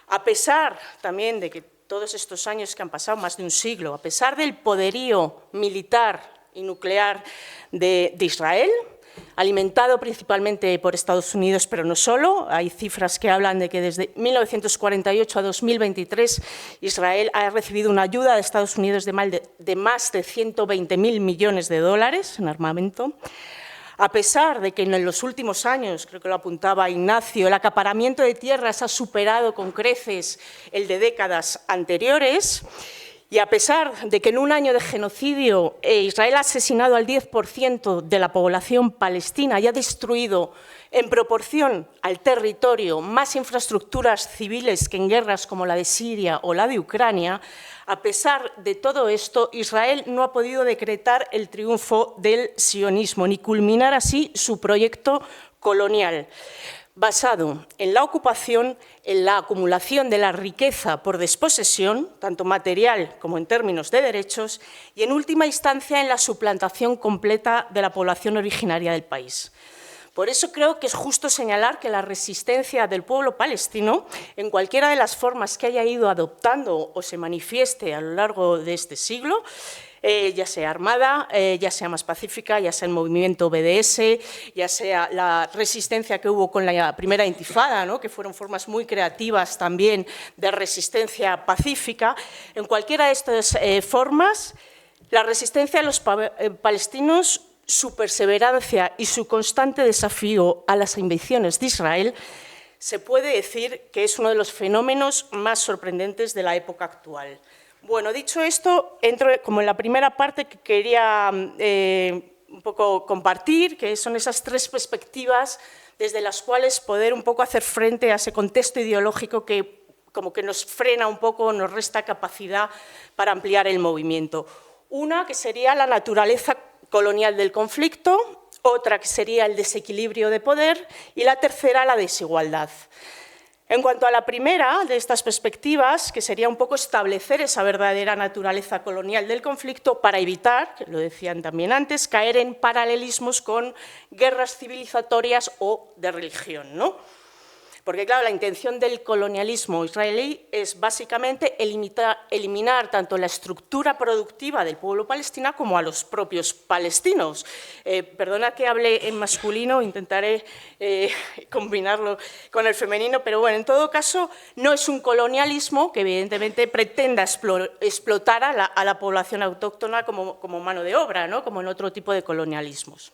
a pesar también de que todos estos años que han pasado, más de un siglo, a pesar del poderío militar y nuclear de Israel, alimentado principalmente por Estados Unidos, pero no solo. Hay cifras que hablan de que desde 1948 a 2023 Israel ha recibido una ayuda de Estados Unidos de más de 120.000 millones de dólares en armamento. A pesar de que en los últimos años, creo que lo apuntaba Ignacio, el acaparamiento de tierras ha superado con creces el de décadas anteriores, y a pesar de que en un año de genocidio Israel ha asesinado al 10% de la población palestina y ha destruido en proporción al territorio más infraestructuras civiles que en guerras como la de Siria o la de Ucrania, a pesar de todo esto, Israel no ha podido decretar el triunfo del sionismo ni culminar así su proyecto colonial, basado en la ocupación, en la acumulación de la riqueza por desposesión, tanto material como en términos de derechos, y en última instancia en la suplantación completa de la población originaria del país. Por eso creo que es justo señalar que la resistencia del pueblo palestino, en cualquiera de las formas que haya ido adoptando o se manifieste a lo largo de este siglo, ya sea armada, ya sea más pacífica, ya sea el movimiento BDS, ya sea la resistencia que hubo con la primera intifada, ¿no?, que fueron formas muy creativas también de resistencia pacífica. En cualquiera de estas formas, la resistencia de los palestinos, su perseverancia y su constante desafío a las invasiones de Israel, se puede decir que es uno de los fenómenos más sorprendentes de la época actual. Bueno, dicho esto, entro como en la primera parte que quería un poco compartir, que son esas tres perspectivas desde las cuales poder un poco hacer frente a ese contexto ideológico que como que nos frena un poco, nos resta capacidad para ampliar el movimiento. Una que sería la naturaleza colonial del conflicto, otra que sería el desequilibrio de poder y la tercera la desigualdad. En cuanto a la primera de estas perspectivas, que sería un poco establecer esa verdadera naturaleza colonial del conflicto para evitar, que lo decían también antes, caer en paralelismos con guerras civilizatorias o de religión, ¿no? Porque, claro, la intención del colonialismo israelí es básicamente eliminar tanto la estructura productiva del pueblo palestino como a los propios palestinos. Perdona que hable en masculino, intentaré combinarlo con el femenino, pero bueno, en todo caso, no es un colonialismo que evidentemente pretenda explotar a la población autóctona como mano de obra, ¿no?, como en otro tipo de colonialismos.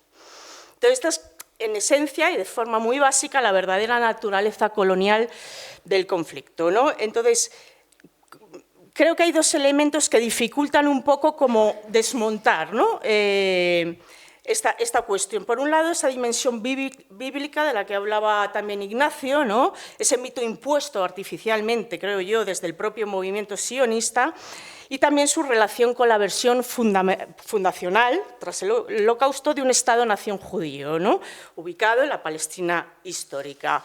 Entonces, estas, en esencia y de forma muy básica, la verdadera naturaleza colonial del conflicto, ¿no? Entonces, creo que hay dos elementos que dificultan un poco como desmontar, ¿no?, esta cuestión. Por un lado, esa dimensión bíblica de la que hablaba también Ignacio, ¿no?, ese mito impuesto artificialmente, creo yo, desde el propio movimiento sionista, y también su relación con la versión fundacional, tras el Holocausto, de un Estado-nación judío, ¿no?, ubicado en la Palestina histórica.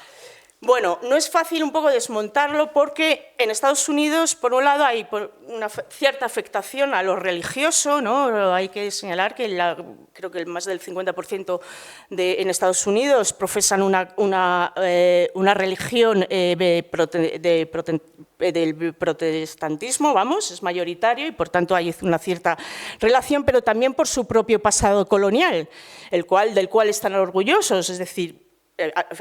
Bueno, no es fácil un poco desmontarlo porque en Estados Unidos, por un lado, hay una cierta afectación a lo religioso, ¿no? Hay que señalar que creo que más del 50% en Estados Unidos profesan una religión del protestantismo, vamos, es mayoritario y por tanto hay una cierta relación, pero también por su propio pasado colonial, del cual están orgullosos, es decir,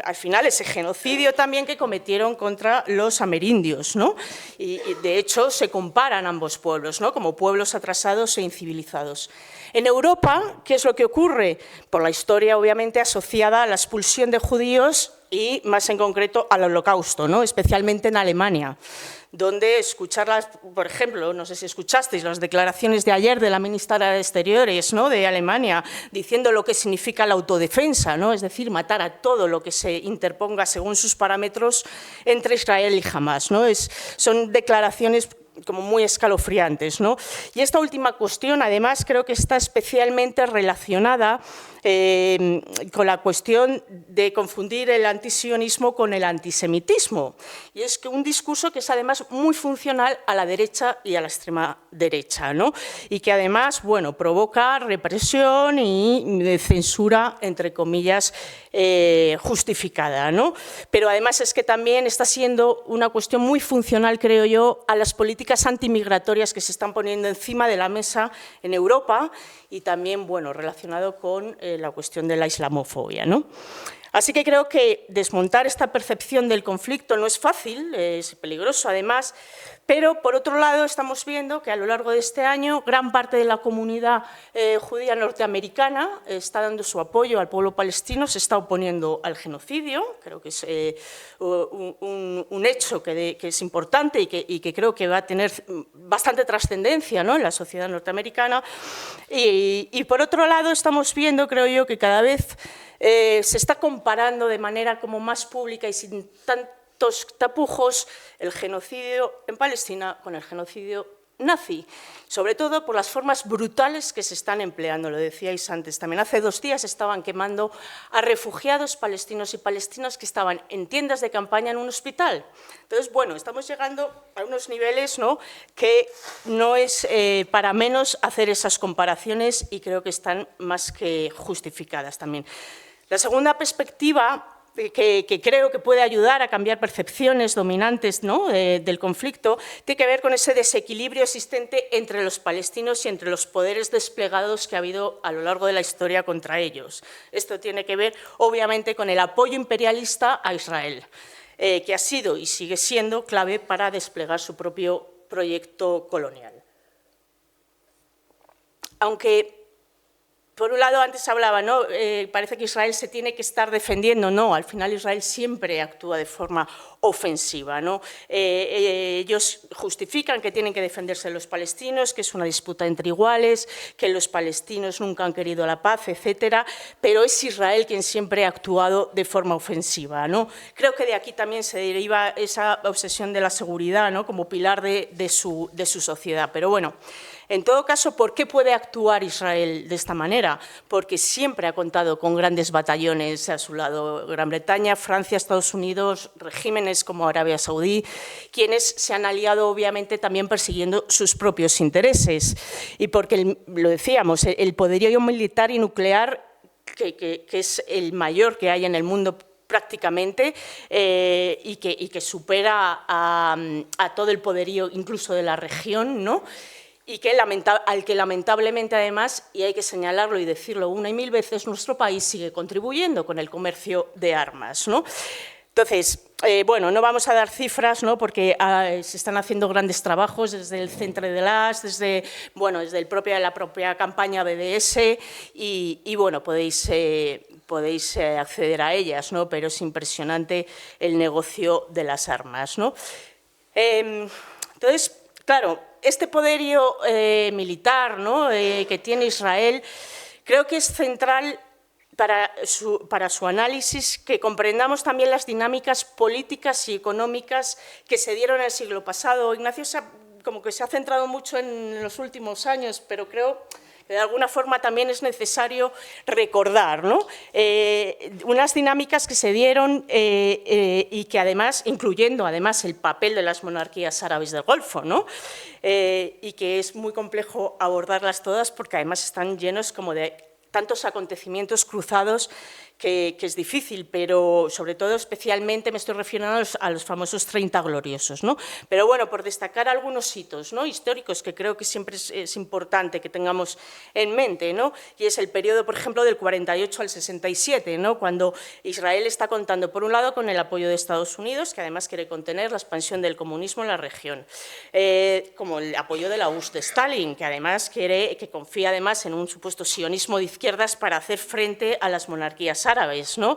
al final ese genocidio también que cometieron contra los amerindios, ¿no? Y de hecho se comparan ambos pueblos, ¿no?, como pueblos atrasados e incivilizados. En Europa, ¿qué es lo que ocurre? Por la historia obviamente asociada a la expulsión de judíos y más en concreto al Holocausto, ¿no?, especialmente en Alemania, donde escucharlas, por ejemplo, no sé si escuchasteis las declaraciones de ayer de la ministra de Exteriores, ¿no?, de Alemania, diciendo lo que significa la autodefensa, ¿no?, es decir, matar a todo lo que se interponga según sus parámetros entre Israel y Hamás, ¿no? Son declaraciones como muy escalofriantes, ¿no? Y esta última cuestión, además, creo que está especialmente relacionada con la cuestión de confundir el antisionismo con el antisemitismo. Y es que un discurso que es además muy funcional a la derecha y a la extrema derecha, ¿no?, y que además, bueno, provoca represión y censura, entre comillas, justificada, ¿no? Pero además es que también está siendo una cuestión muy funcional, creo yo, a las políticas antimigratorias que se están poniendo encima de la mesa en Europa y también, bueno, relacionado con la cuestión de la islamofobia, ¿no? Así que creo que desmontar esta percepción del conflicto no es fácil, es peligroso además, pero por otro lado estamos viendo que a lo largo de este año gran parte de la comunidad judía norteamericana está dando su apoyo al pueblo palestino, se está oponiendo al genocidio, creo que es un hecho que es importante y que creo que va a tener bastante trascendencia, ¿no?, en la sociedad norteamericana. Y por otro lado estamos viendo, creo yo, que cada vez se está comparando de manera como más pública y sin tantos tapujos el genocidio en Palestina con el genocidio nazi, sobre todo por las formas brutales que se están empleando, lo decíais antes. También hace 2 días estaban quemando a refugiados palestinos y palestinas que estaban en tiendas de campaña en un hospital. Entonces, bueno, estamos llegando a unos niveles, ¿no?, que no es para menos hacer esas comparaciones y creo que están más que justificadas también. La segunda perspectiva que creo que puede ayudar a cambiar percepciones dominantes, ¿no?, del conflicto, tiene que ver con ese desequilibrio existente entre los palestinos y entre los poderes desplegados que ha habido a lo largo de la historia contra ellos. Esto tiene que ver, obviamente, con el apoyo imperialista a Israel, que ha sido y sigue siendo clave para desplegar su propio proyecto colonial. Aunque, por un lado, antes hablaba, ¿no?, parece que Israel se tiene que estar defendiendo. No, al final Israel siempre actúa de forma ofensiva, ¿no? Ellos justifican que tienen que defenderse los palestinos, que es una disputa entre iguales, que los palestinos nunca han querido la paz, etcétera, pero es Israel quien siempre ha actuado de forma ofensiva, ¿no? Creo que de aquí también se deriva esa obsesión de la seguridad, ¿no?, como pilar de su sociedad. Pero bueno, en todo caso, ¿por qué puede actuar Israel de esta manera? Porque siempre ha contado con grandes batallones a su lado, Gran Bretaña, Francia, Estados Unidos, regímenes como Arabia Saudí, quienes se han aliado obviamente también persiguiendo sus propios intereses. Y porque, lo decíamos, el poderío militar y nuclear, que es el mayor que hay en el mundo prácticamente, y que supera a todo el poderío incluso de la región, ¿no?, y al que lamentablemente además, y hay que señalarlo y decirlo una y mil veces, nuestro país sigue contribuyendo con el comercio de armas, ¿no? Entonces, bueno, no vamos a dar cifras, ¿no?, porque se están haciendo grandes trabajos desde el Centre de l'As, desde la propia campaña BDS y bueno, podéis acceder a ellas, ¿no?, pero es impresionante el negocio de las armas, ¿no? Entonces, claro, este poderío militar, ¿no?, que tiene Israel, creo que es central para su análisis que comprendamos también las dinámicas políticas y económicas que se dieron en el siglo pasado. Ignacio como que se ha centrado mucho en los últimos años, pero creo que de alguna forma también es necesario recordar, ¿no?, unas dinámicas que se dieron y que además, incluyendo además el papel de las monarquías árabes del Golfo, ¿no?, y que es muy complejo abordarlas todas porque además están llenos como de tantos acontecimientos cruzados que es difícil, pero sobre todo especialmente me estoy refiriendo a los famosos 30 gloriosos, ¿no? Pero bueno, por destacar algunos hitos, ¿no?, históricos que creo que siempre es importante que tengamos en mente, ¿no?, y es el periodo, por ejemplo, del 48 al 67, ¿no?, cuando Israel está contando, por un lado, con el apoyo de Estados Unidos, que además quiere contener la expansión del comunismo en la región, como el apoyo de la URSS de Stalin, que además confía además en un supuesto sionismo de izquierdas para hacer frente a las monarquías árabes, ¿no?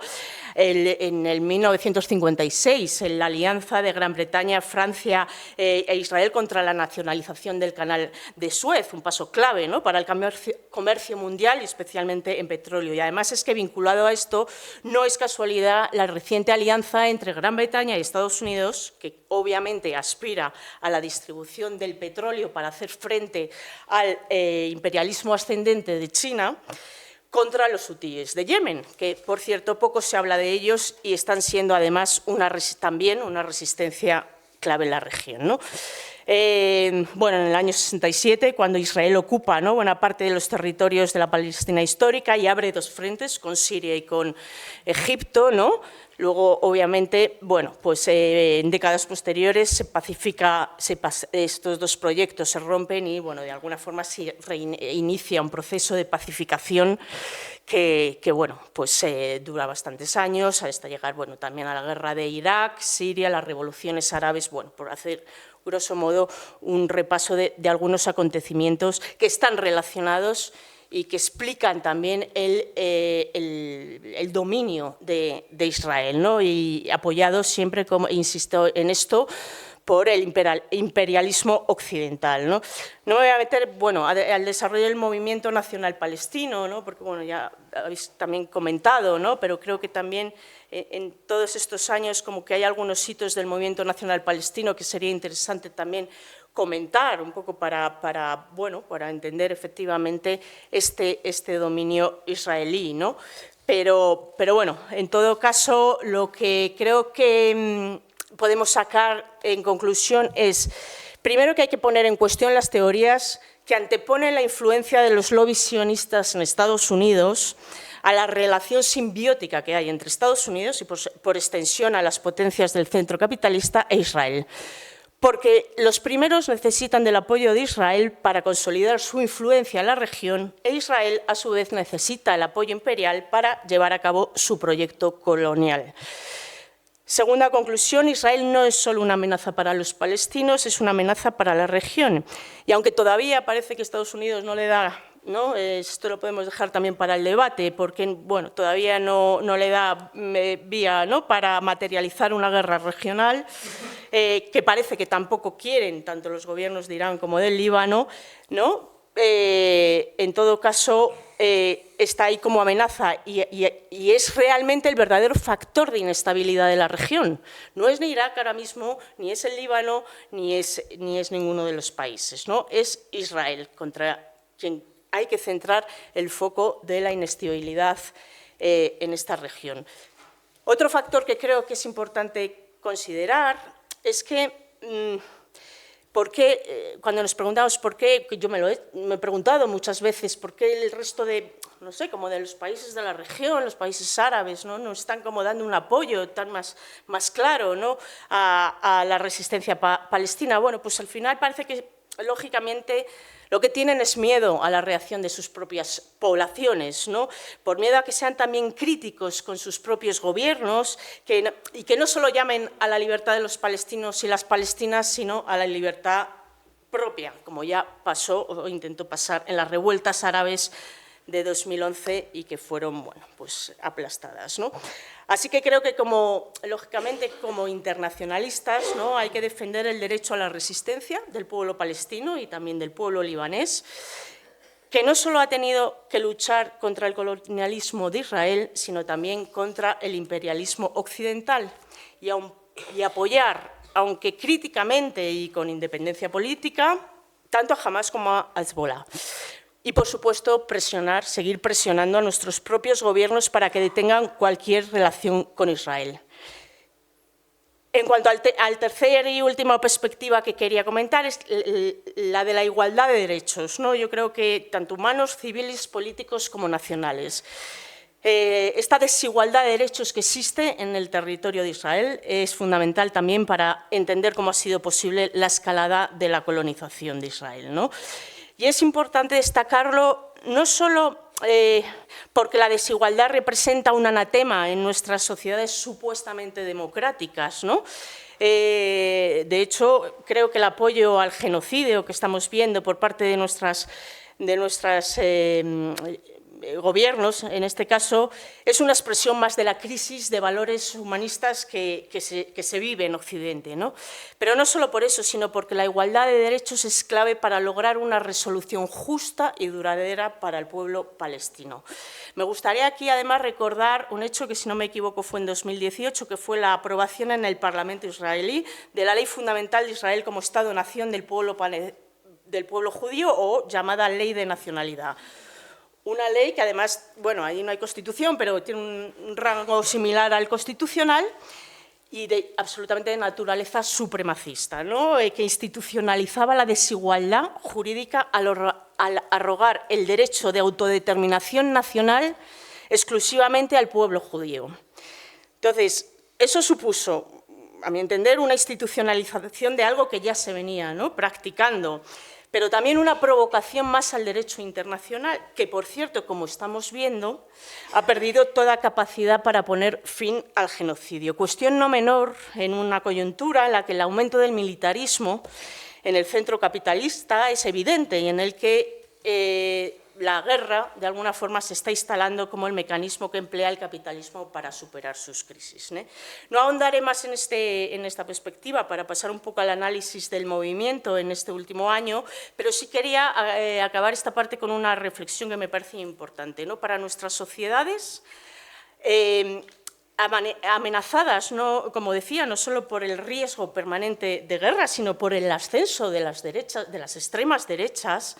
En el 1956, en la alianza de Gran Bretaña, Francia e Israel contra la nacionalización del canal de Suez, un paso clave, ¿no?, para el comercio mundial y especialmente en petróleo. Y además es que vinculado a esto no es casualidad la reciente alianza entre Gran Bretaña y Estados Unidos, que obviamente aspira a la distribución del petróleo para hacer frente al imperialismo ascendente de China, contra los hutíes de Yemen, que, por cierto, poco se habla de ellos y están siendo, además, también una resistencia clave en la región, ¿no? Bueno, en el año 67, cuando Israel ocupa, ¿no?, buena parte de los territorios de la Palestina histórica y abre dos frentes, con Siria y con Egipto, ¿no? Luego, obviamente, bueno, pues en décadas posteriores se pacifica, estos dos proyectos se rompen y, bueno, de alguna forma se reinicia un proceso de pacificación que bueno, pues dura bastantes años, hasta llegar, bueno, también a la guerra de Irak, Siria, las revoluciones árabes, bueno, por hacer grosso modo un repaso de algunos acontecimientos que están relacionados y que explican también el dominio de Israel, ¿no?, y apoyado siempre, como insisto en esto, por el imperialismo occidental, ¿no? No me voy a meter, bueno, al desarrollo del movimiento nacional palestino, ¿no?, porque bueno, ya habéis también comentado, ¿no?, pero creo que también en todos estos años como que hay algunos hitos del movimiento nacional palestino que sería interesante también comentar un poco para entender efectivamente este dominio israelí, ¿no? Pero bueno, en todo caso, lo que creo que podemos sacar en conclusión es, primero, que hay que poner en cuestión las teorías que anteponen la influencia de los lobbies sionistas en Estados Unidos a la relación simbiótica que hay entre Estados Unidos y, por extensión, a las potencias del centro capitalista e Israel. Porque los primeros necesitan del apoyo de Israel para consolidar su influencia en la región e Israel, a su vez, necesita el apoyo imperial para llevar a cabo su proyecto colonial. Segunda conclusión, Israel no es solo una amenaza para los palestinos, es una amenaza para la región. Y aunque todavía parece que Estados Unidos no le da, ¿no? Esto lo podemos dejar también para el debate, porque bueno, todavía no le da vía, ¿no?, para materializar una guerra regional, que parece que tampoco quieren tanto los gobiernos de Irán como del Líbano, ¿no? En todo caso, está ahí como amenaza y es realmente el verdadero factor de inestabilidad de la región. No es ni Irak ahora mismo, ni es el Líbano, ni es ninguno de los países, ¿no? Es Israel, contra quien hay que centrar el foco de la inestabilidad en esta región. Otro factor que creo que es importante considerar es que cuando nos preguntamos por qué, yo me he preguntado muchas veces, por qué el resto de, no sé, como de los países de la región, los países árabes, ¿no?, nos están como dando un apoyo tan más claro, ¿no?, a la resistencia palestina. Bueno, pues al final parece que, lógicamente, lo que tienen es miedo a la reacción de sus propias poblaciones, ¿no?, por miedo a que sean también críticos con sus propios gobiernos y que no solo llamen a la libertad de los palestinos y las palestinas, sino a la libertad propia, como ya pasó o intentó pasar en las revueltas árabes de 2011 y que fueron, bueno, pues aplastadas, ¿no? Así que creo que, lógicamente, como internacionalistas, ¿no?, hay que defender el derecho a la resistencia del pueblo palestino y también del pueblo libanés, que no solo ha tenido que luchar contra el colonialismo de Israel, sino también contra el imperialismo occidental y apoyar, aunque críticamente y con independencia política, tanto a Hamás como a Hezbollah. Y, por supuesto, seguir presionando a nuestros propios gobiernos para que detengan cualquier relación con Israel. En cuanto al tercer y última perspectiva que quería comentar, es la de la igualdad de derechos, ¿no? Yo creo que tanto humanos, civiles, políticos como nacionales. Esta desigualdad de derechos que existe en el territorio de Israel es fundamental también para entender cómo ha sido posible la escalada de la colonización de Israel, ¿no? Y es importante destacarlo no solo porque la desigualdad representa un anatema en nuestras sociedades supuestamente democráticas, ¿no? De hecho, creo que el apoyo al genocidio que estamos viendo por parte de nuestras gobiernos, en este caso, es una expresión más de la crisis de valores humanistas que se vive en Occidente, ¿no? Pero no solo por eso, sino porque la igualdad de derechos es clave para lograr una resolución justa y duradera para el pueblo palestino. Me gustaría aquí, además, recordar un hecho que, si no me equivoco, fue en 2018, que fue la aprobación en el Parlamento israelí de la Ley Fundamental de Israel como Estado-Nación del pueblo judío, o llamada Ley de Nacionalidad. Una ley que, además, bueno, ahí no hay Constitución, pero tiene un rango similar al constitucional y absolutamente de naturaleza supremacista, ¿no? Que institucionalizaba la desigualdad jurídica al arrogar el derecho de autodeterminación nacional exclusivamente al pueblo judío. Entonces, eso supuso, a mi entender, una institucionalización de algo que ya se venía, ¿no?, practicando, pero también una provocación más al derecho internacional, que, por cierto, como estamos viendo, ha perdido toda capacidad para poner fin al genocidio. Cuestión no menor en una coyuntura en la que el aumento del militarismo en el centro capitalista es evidente y en el que la guerra, de alguna forma, se está instalando como el mecanismo que emplea el capitalismo para superar sus crisis, ¿eh? No ahondaré más en esta perspectiva para pasar un poco al análisis del movimiento en este último año, pero sí quería acabar esta parte con una reflexión que me parece importante, ¿no? Para nuestras sociedades, amenazadas, ¿no?, como decía, no solo por el riesgo permanente de guerra, sino por el ascenso de las extremas derechas,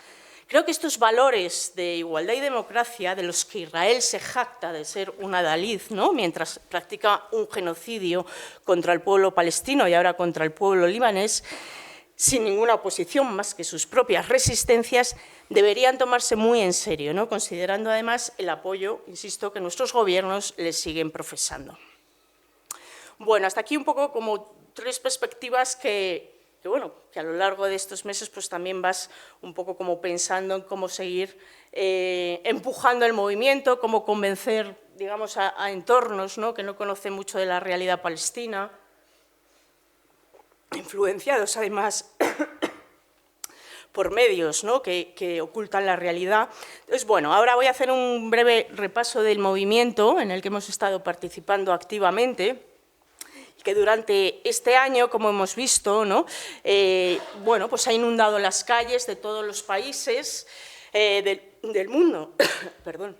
creo que estos valores de igualdad y democracia, de los que Israel se jacta de ser un adalid, ¿no?, mientras practica un genocidio contra el pueblo palestino y ahora contra el pueblo libanés, sin ninguna oposición más que sus propias resistencias, deberían tomarse muy en serio, ¿no? Considerando además el apoyo, insisto, que nuestros gobiernos les siguen profesando. Bueno, hasta aquí un poco como 3 perspectivas que a lo largo de estos meses pues también vas un poco como pensando en cómo seguir empujando el movimiento, cómo convencer, digamos, a entornos, ¿no?, que no conocen mucho de la realidad palestina, influenciados además por medios, ¿no?, que ocultan la realidad. Entonces, bueno, ahora voy a hacer un breve repaso del movimiento en el que hemos estado participando activamente, que durante este año, como hemos visto, ¿no?, bueno, pues ha inundado las calles de todos los países del mundo. Perdón.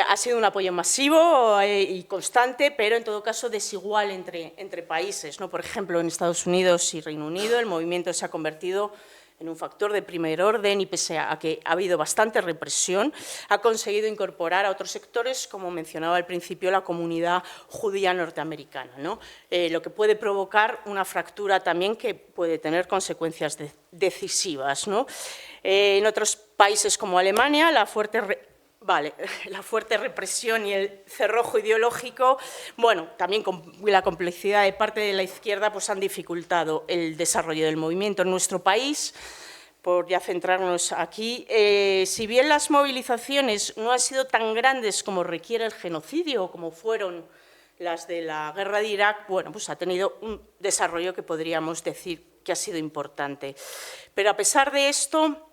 Ha sido un apoyo masivo y constante, pero en todo caso desigual entre países, ¿no? Por ejemplo, en Estados Unidos y Reino Unido el movimiento se ha convertido en un factor de primer orden y pese a que ha habido bastante represión, ha conseguido incorporar a otros sectores, como mencionaba al principio, la comunidad judía norteamericana, ¿no? Lo que puede provocar una fractura también que puede tener consecuencias decisivas, ¿no? En otros países como Alemania, la fuerte represión y el cerrojo ideológico, bueno, también con la complicidad de parte de la izquierda, pues han dificultado el desarrollo del movimiento en nuestro país. Por ya centrarnos aquí, si bien las movilizaciones no han sido tan grandes como requiere el genocidio o como fueron las de la guerra de Irak, bueno, pues ha tenido un desarrollo que podríamos decir que ha sido importante. Pero a pesar de esto,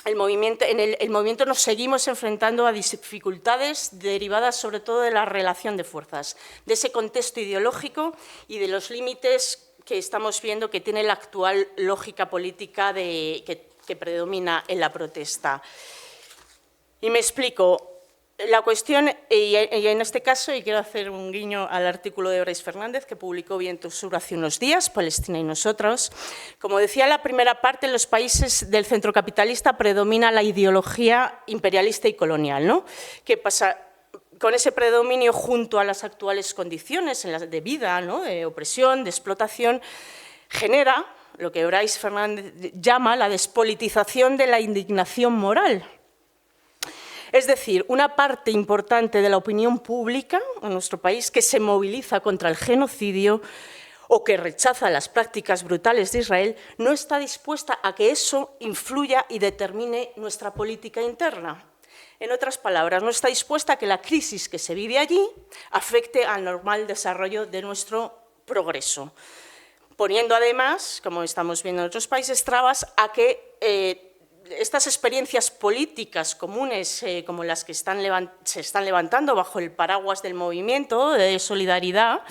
en el movimiento nos seguimos enfrentando a dificultades derivadas sobre todo de la relación de fuerzas, de ese contexto ideológico y de los límites que estamos viendo que tiene la actual lógica política que predomina en la protesta. Y me explico. La cuestión, y en este caso, y quiero hacer un guiño al artículo de Bryce Fernández que publicó Viento Sur hace unos días, Palestina y nosotros, como decía en la primera parte, en los países del centro capitalista predomina la ideología imperialista y colonial, ¿no? ¿Qué pasa? Con ese predominio junto a las actuales condiciones de vida, ¿no?, de opresión, de explotación, genera lo que Bryce Fernández llama la despolitización de la indignación moral. Es decir, una parte importante de la opinión pública en nuestro país que se moviliza contra el genocidio o que rechaza las prácticas brutales de Israel no está dispuesta a que eso influya y determine nuestra política interna. En otras palabras, no está dispuesta a que la crisis que se vive allí afecte al normal desarrollo de nuestro progreso, poniendo además, como estamos viendo en otros países, trabas a que estas experiencias políticas comunes como las que se están levantando bajo el paraguas del movimiento de solidaridad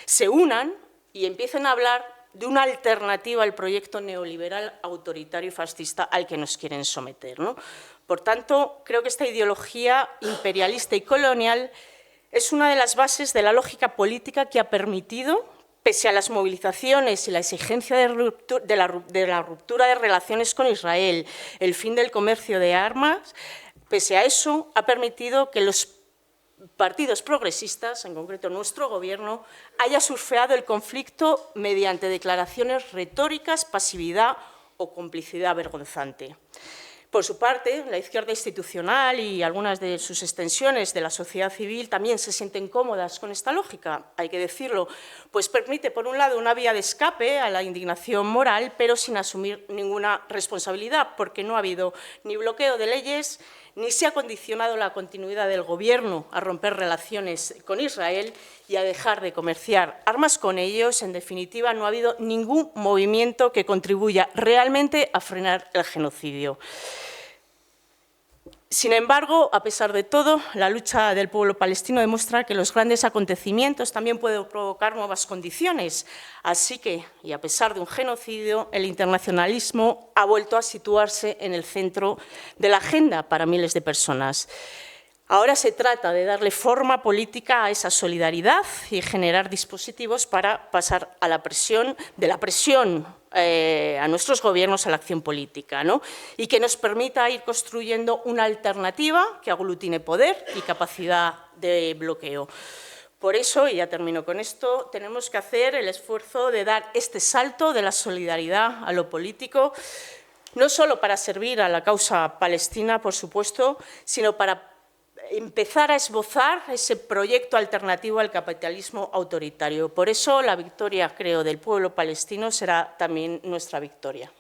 se unan y empiecen a hablar de una alternativa al proyecto neoliberal, autoritario y fascista al que nos quieren someter, ¿no? Por tanto, creo que esta ideología imperialista y colonial es una de las bases de la lógica política que ha permitido, pese a las movilizaciones y la exigencia de la ruptura de relaciones con Israel, el fin del comercio de armas, pese a eso, ha permitido que los partidos progresistas, en concreto nuestro Gobierno, haya surfeado el conflicto mediante declaraciones retóricas, pasividad o complicidad vergonzante. Por su parte, la izquierda institucional y algunas de sus extensiones de la sociedad civil también se sienten cómodas con esta lógica, hay que decirlo, pues permite, por un lado, una vía de escape a la indignación moral, pero sin asumir ninguna responsabilidad, porque no ha habido ni bloqueo de leyes, ni se ha condicionado la continuidad del Gobierno a romper relaciones con Israel y a dejar de comerciar armas con ellos. En definitiva, no ha habido ningún movimiento que contribuya realmente a frenar el genocidio. Sin embargo, a pesar de todo, la lucha del pueblo palestino demuestra que los grandes acontecimientos también pueden provocar nuevas condiciones. Así que, y a pesar de un genocidio, el internacionalismo ha vuelto a situarse en el centro de la agenda para miles de personas. Ahora se trata de darle forma política a esa solidaridad y generar dispositivos para pasar a la presión a nuestros gobiernos a la acción política, ¿no? Y que nos permita ir construyendo una alternativa que aglutine poder y capacidad de bloqueo. Por eso, y ya termino con esto, tenemos que hacer el esfuerzo de dar este salto de la solidaridad a lo político, no solo para servir a la causa palestina, por supuesto, sino para empezar a esbozar ese proyecto alternativo al capitalismo autoritario. Por eso la victoria, creo, del pueblo palestino será también nuestra victoria.